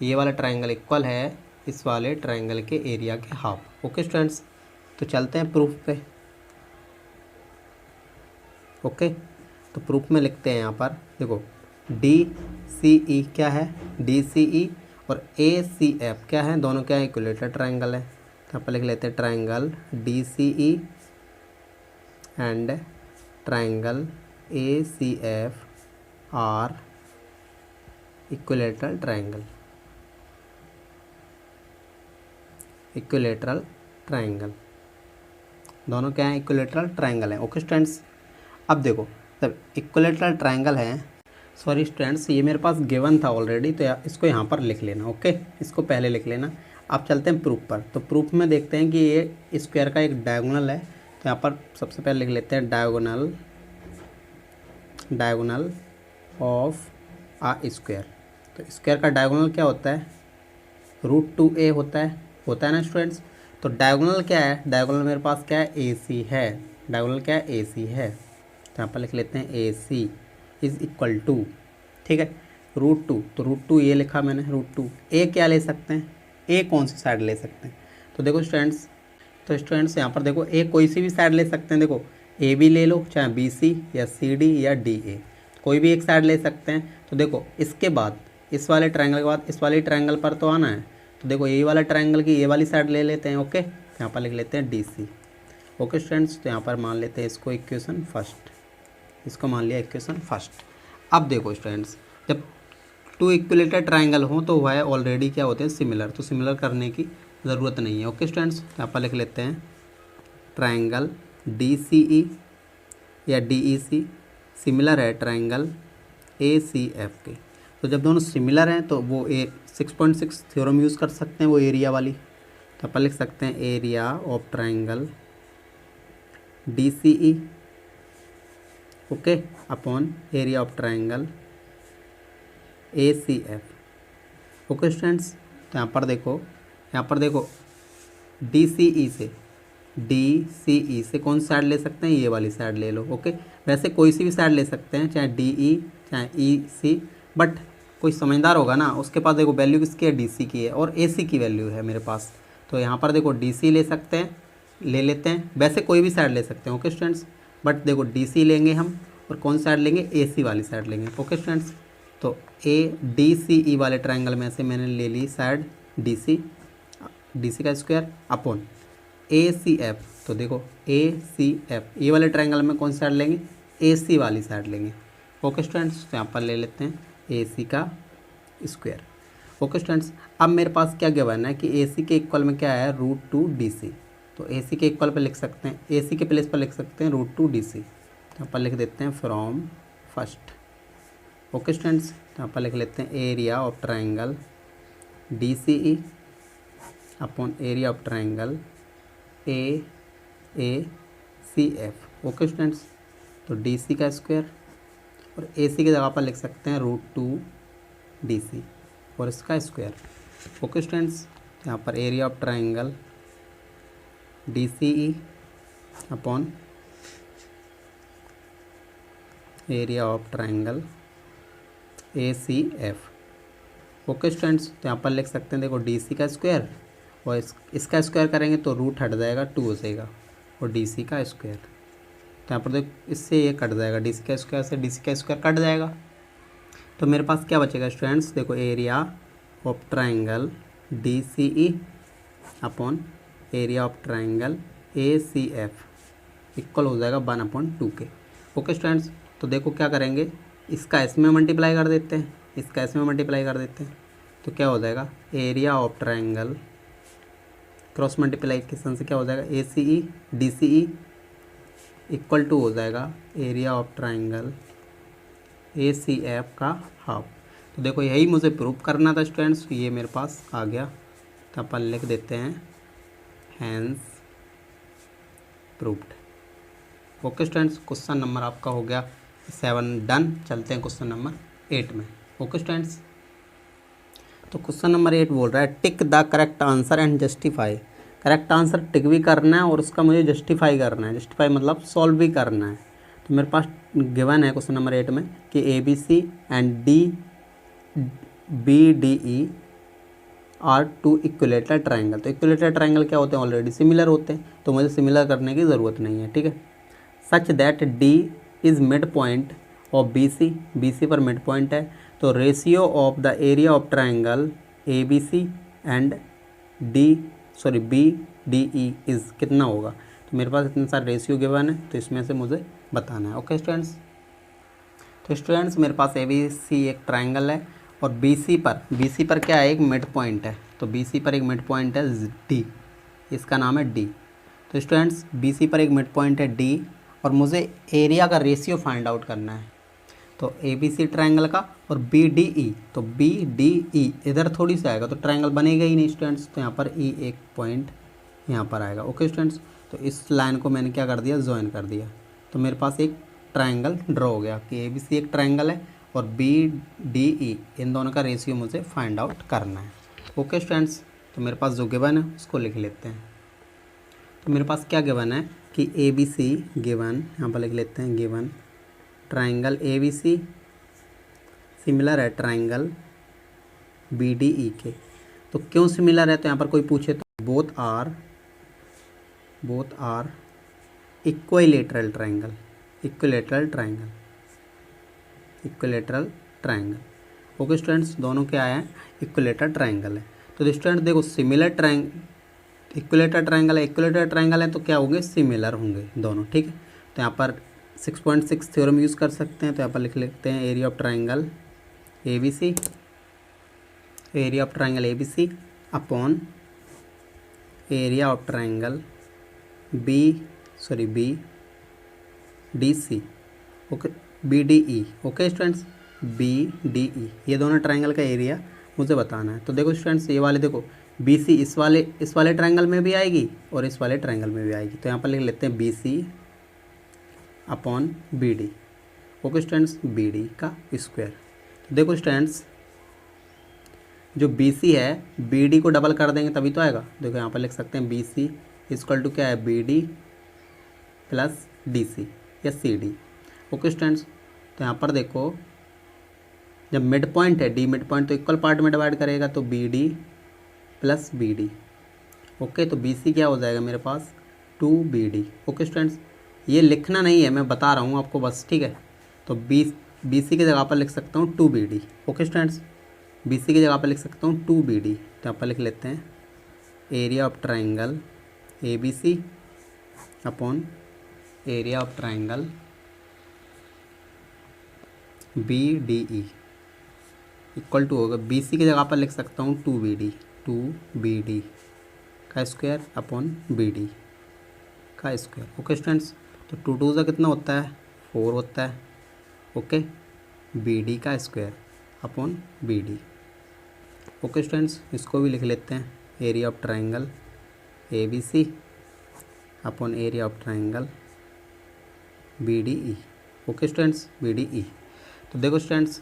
ये वाला ट्रायंगल इक्वल है इस वाले ट्रायंगल के एरिया के हाफ। ओके स्टूडेंट्स, तो चलते हैं प्रूफ पे। ओके, तो प्रूफ में लिखते हैं यहाँ पर, देखो डी सी ई क्या है, डी सी ई और ए सी एफ क्या है, दोनों क्या है, इक्विलेटरल ट्रायंगल है। तो यहाँ पर लिख लेते हैं triangle D C E and triangle A C F are equilateral triangle, दोनों क्या है, इक्विलेटरल ट्रायंगल है। ओके स्टूडेंट्स, अब देखो जब इक्विलेटरल ट्रायंगल है, सॉरी स्टूडेंट्स ये मेरे पास गिवन था ऑलरेडी, तो इसको यहाँ पर लिख लेना। ओके, इसको पहले लिख लेना। अब चलते हैं प्रूफ पर। तो प्रूफ में देखते हैं कि ये स्क्वायर का एक डायगोनल है। तो यहाँ पर सबसे पहले लिख लेते हैं डायगोनल ऑफ आ स्क्वायर। तो स्क्वायर का डायगोनल क्या होता है, √2a होता है ना स्टूडेंट्स। तो डायगोनल क्या है, डायगोनल मेरे पास क्या है, AC है। डायगोनल क्या है, AC है। तो यहाँ पर लिख लेते हैं AC इज़ इक्वल टू, ठीक है, √2। तो √2 ये लिखा मैंने, √2। ए क्या ले सकते हैं, ए कौन सी साइड ले सकते हैं, तो देखो स्टूडेंट्स यहाँ पर देखो ए कोई सी भी साइड ले सकते हैं। देखो ए भी ले लो, चाहे BC या CD या DA, कोई भी एक साइड ले सकते हैं। तो देखो इसके बाद इस वाले ट्रायंगल के बाद इस वाले ट्रायंगल पर तो आना है। तो देखो ये वाला ट्रायंगल की ये वाली साइड ले लेते हैं। ओके, यहाँ पर लिख लेते हैं DC। ओके स्टूडेंट्स, तो यहाँ पर मान लेते हैं इसको इक्वेशन फर्स्ट, इसको मान लिया इक्वेशन फर्स्ट। अब देखो स्टूडेंट्स, जब टू इक्विलेटरल ट्रायंगल हो तो वह ऑलरेडी क्या होते हैं, सिमिलर। तो सिमिलर करने की ज़रूरत नहीं है। ओके स्टूडेंट्स, यहाँ पर लिख लेते हैं ट्रायंगल DCE या DEC सिमिलर है ट्रायंगल ACF के। तो जब दोनों सिमिलर हैं तो वो 6.6 थ्योरम यूज़ कर सकते हैं, वो एरिया वाली। तो अपन लिख सकते हैं area of triangle DCE okay upon area of triangle ACF। Okay students, तो यहाँ पर देखो DCE से कौन सी साइड ले सकते हैं, ये वाली साइड ले लो। ओके, वैसे कोई सी भी साइड ले सकते हैं, चाहे DE चाहे EC, बट कोई समझदार होगा ना, उसके पास देखो वैल्यू किसकी है, DC की है और AC की वैल्यू है मेरे पास। तो यहाँ पर देखो DC ले सकते हैं, ले लेते हैं। वैसे कोई भी साइड ले सकते हैं। ओके स्टूडेंट्स, बट देखो DC लेंगे हम और कौन साइड लेंगे, AC वाली साइड लेंगे। ओके स्टूडेंट्स, तो DCE वाले ट्रायंगल में से मैंने ले ली साइड DC का स्क्वायर अपॉन ACF। तो देखो ACF ये वाले ट्रायंगल में कौन सी साइड लेंगे, AC वाली साइड लेंगे। ओके स्टूडेंट्स, तो यहाँ पर ले लेते हैं AC का स्क्वायर। ओके स्टूडेंट्स, अब मेरे पास क्या गिवन है कि AC के इक्वल में क्या है, √2 DC। तो AC के इक्वल पर लिख सकते हैं, AC के प्लेस पर लिख सकते हैं √2 DC। तो यहाँ पर लिख देते हैं फ्रॉम फर्स्ट। ओके स्टूडेंट्स, तो यहाँ पर लिख लेते हैं area of triangle DCE upon area of triangle ACF। Okay students, तो DC का स्क्वायर और AC की जगह पर लिख सकते हैं √2 DC और इसका स्क्वायर। ओके स्टूडेंट्स, यहाँ पर area of triangle DCE upon area of triangle ACF। Okay students, तो यहाँ पर लिख सकते हैं देखो DC का स्क्वायर और इसका स्क्वायर करेंगे तो रूट हट जाएगा, 2 हो जाएगा और DC का स्क्वायर। तो यहाँ पर देखो इससे ये कट जाएगा, DC का स्क्वायर से DC का स्क्वायर कट जाएगा। तो मेरे पास क्या बचेगा स्टूडेंट्स, देखो area of triangle DCE upon area of triangle ACF equal हो जाएगा 1/2 के। ओके स्टूडेंट्स, तो देखो क्या करेंगे, इसका इसमें मल्टीप्लाई कर देते हैं, इसका इसमें मल्टीप्लाई कर देते हैं। तो क्या हो जाएगा, area of triangle cross multiplication से क्या हो जाएगा, A C E D C E equal to हो जाएगा area of triangle A C F का हाफ। तो देखो यही मुझे प्रूव करना था स्टूडेंट्स, ये मेरे पास आ गया, तो अपन लिख देते हैं hence proved. Okay students, question number आपका हो गया 7 डन। चलते हैं क्वेश्चन नंबर 8 में। ओके स्टूडेंट्स, तो क्वेश्चन नंबर 8 बोल रहा है tick the correct answer and justify. Correct answer tick भी करना है और उसका मुझे जस्टिफाई करना है। जस्टिफाई मतलब सॉल्व भी करना है। तो मेरे पास गिवन है क्वेश्चन नंबर 8 में कि A B C and D B D E are two equilateral triangle. तो इक्विलेटरल ट्राइंगल क्या होते हैं, ऑलरेडी सिमिलर होते हैं, तो मुझे सिमिलर करने की ज़रूरत नहीं है। ठीक है, such that D is mid point of B C पर मिड पॉइंट है। तो ratio of the area of triangle A B C and B D E is कितना होगा। तो मेरे पास इतने सारे रेशियो गिवन है, तो इसमें से मुझे बताना है। ओके स्टूडेंट्स, तो स्टूडेंट्स मेरे पास ए बी सी एक ट्राइंगल है और बी सी पर क्या है, एक मिड पॉइंट है। तो बी सी पर एक मिड पॉइंट है डी, इसका नाम है डी। तो स्टूडेंट्स बी सी पर एक मिड पॉइंट है डी और मुझे एरिया का रेशियो फाइंड आउट करना है। तो ए बी सी ट्राइंगल का और बी डी ई, तो बी डी ई इधर थोड़ी सा आएगा, तो ट्राइंगल बनेगा ही नहीं स्टूडेंट्स। तो यहाँ पर ई एक पॉइंट यहाँ पर आएगा। ओके स्टूडेंट्स, तो इस लाइन को मैंने क्या कर दिया, ज्वाइन कर दिया। तो मेरे पास एक ट्राइंगल ड्रॉ हो गया कि ए बी सी एक ट्राइंगल है और बी डी ई इन दोनों का रेशियो मुझे फाइंड आउट करना है। ओके स्टूडेंट्स, तो मेरे पास जो गिवन है उसको लिख लेते हैं। तो मेरे पास क्या गिवन है कि ए बी सी गिवन, यहाँ पर लिख लेते हैं given triangle A B C similar है ट्राइंगल बी डी ई के। तो क्यों सिमिलर है, तो यहाँ पर कोई पूछे तो both are equilateral triangle okay students, दोनों क्या है, इक्विलेटरल ट्राइंगल है। तो स्टूडेंट देखो इक्विलेटरल ट्राइंगल है तो क्या होंगे, सिमिलर होंगे दोनों। ठीक है, तो यहाँ पर 6.6 थ्योरम यूज़ कर सकते हैं। तो यहाँ पर लिख लेते हैं area of triangle A B C upon area of triangle B D C. Okay, B D E. Okay students, B D E ये दोनों ट्राइंगल का एरिया मुझे बताना है। तो देखो स्टूडेंट्स, ये वाले देखो बी सी इस वाले ट्राइंगल में भी आएगी और इस वाले ट्राइंगल में भी आएगी। तो यहाँ पर लिख लेते हैं B C upon B D. Okay students, B D का स्क्वायर। देखो स्टूडेंट्स, जो बी सी है बी डी को डबल कर देंगे तभी तो आएगा। देखो यहाँ पर लिख सकते हैं बी सी इक्वल टू क्या है, B D plus D C या सी डी। ओके स्टूडेंट्स, तो यहाँ पर देखो जब मिड पॉइंट है डी मिड पॉइंट, तो इक्वल पार्ट में डिवाइड करेगा, तो B D plus B D. Okay, तो बी सी क्या हो जाएगा मेरे पास, 2BD। ओके स्टूडेंट्स, ये लिखना नहीं है, मैं बता रहा हूँ आपको बस। ठीक है, तो बी सी की जगह पर लिख सकता हूँ 2BD। Okay students, B C की जगह पर लिख सकता हूँ 2BD। तो यहाँ पर लिख लेते हैं area of triangle A B C upon area of triangle B D E equal to होगा, बी सी की जगह पर लिख सकता हूँ 2BD का स्क्वायर अपॉन बी डी का स्क्वायर। ओके स्टूडेंट्स, तो 2 2 का कितना होता है, 4 होता है। ओके, बी डी का square upon B D. Okay students, इसको भी लिख लेते हैं area of triangle A B C upon area of triangle B D E. Okay students, B D E. तो देखो स्टूडेंट्स,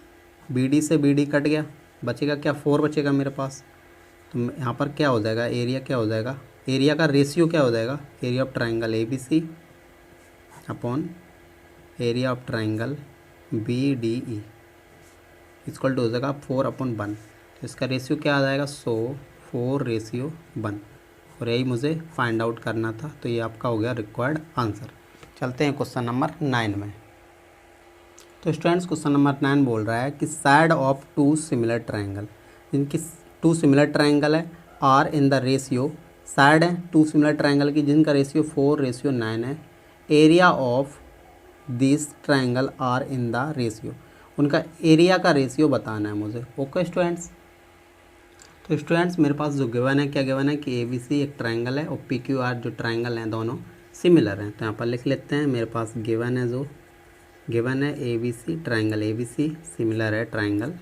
बी डी से बी डी कट गया, बचेगा क्या, 4 बचेगा मेरे पास। तो यहाँ पर क्या हो जाएगा, एरिया क्या हो जाएगा, एरिया का रेशियो क्या हो जाएगा, area of triangle A B C upon area of triangle B D E equal to हो जाएगा 4/1। तो इसका रेशियो क्या आ जाएगा, 4:1। और यही मुझे फाइंड आउट करना था। तो ये आपका हो गया रिक्वायर्ड आंसर। चलते हैं क्वेश्चन नंबर 9 में। तो स्टूडेंट्स, क्वेश्चन नंबर 9 बोल रहा है कि साइड ऑफ 2 सिमिलर ट्राइंगल, जिनकी 2 सिमिलर ट्राइंगल है are in the ratio, side है 2 सिमिलर ट्राइंगल की जिनका रेशियो 4:9 है। Area of this triangle are in the ratio, उनका एरिया का रेशियो बताना है मुझे। ओके स्टूडेंट्स, तो स्टूडेंट्स मेरे पास जो गिवन है, क्या गिवन है कि ए बी सी एक ट्राइंगल है और पी क्यू आर जो ट्राइंगल हैं दोनों सिमिलर हैं। तो यहाँ पर लिख लेते हैं, मेरे पास गिवन है, जो गिवन है A B C triangle A B C similar है ट्राइंगल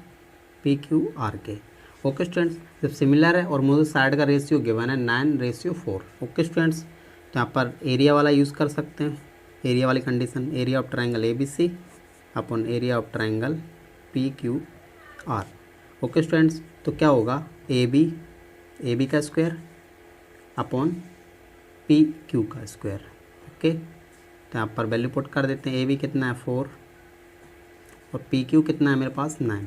पी क्यू आर के। ओके स्टूडेंट्स, जब सिमिलर है और मुझे साइड का रेशियो गिवन है 9:4। ओके स्टूडेंट्स, तो यहाँ पर एरिया वाला यूज़ कर सकते हैं, एरिया वाली condition, area of triangle A B C upon area of triangle P Q R. Okay students, तो क्या होगा, ए बी का स्क्वायर अपॉन पी क्यू का स्क्वायर। ओके, तो यहाँ पर वैल्यू पुट कर देते हैं, ए बी कितना है 4 और पी क्यू कितना है मेरे पास 9।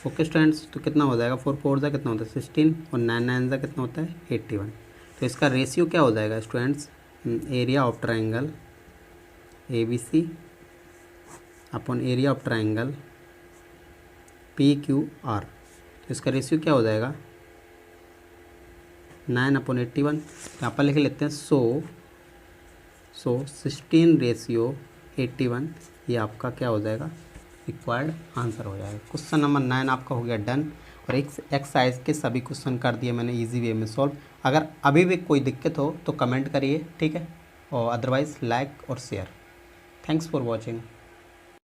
ओके स्टूडेंट्स, तो कितना हो जाएगा, 4 4 जा कितना होता है 16 और 9 9 जा कितना होता है 81। तो इसका रेशियो क्या हो जाएगा students, area of triangle A B C upon area of triangle P Q R. तो इसका रेशियो क्या हो जाएगा 9/81। यहाँ पर लिख लेते हैं, सो 16:81 ये आपका क्या हो जाएगा, रिक्वायर्ड आंसर हो जाएगा। क्वेश्चन नंबर 9 आपका हो गया डन। और एक एक्सरसाइज के सभी क्वेश्चन कर दिए मैंने इजी वे में सॉल्व। अगर अभी भी कोई दिक्कत हो तो कमेंट करिए, ठीक है, और अदरवाइज़ लाइक और शेयर। Thanks for watching.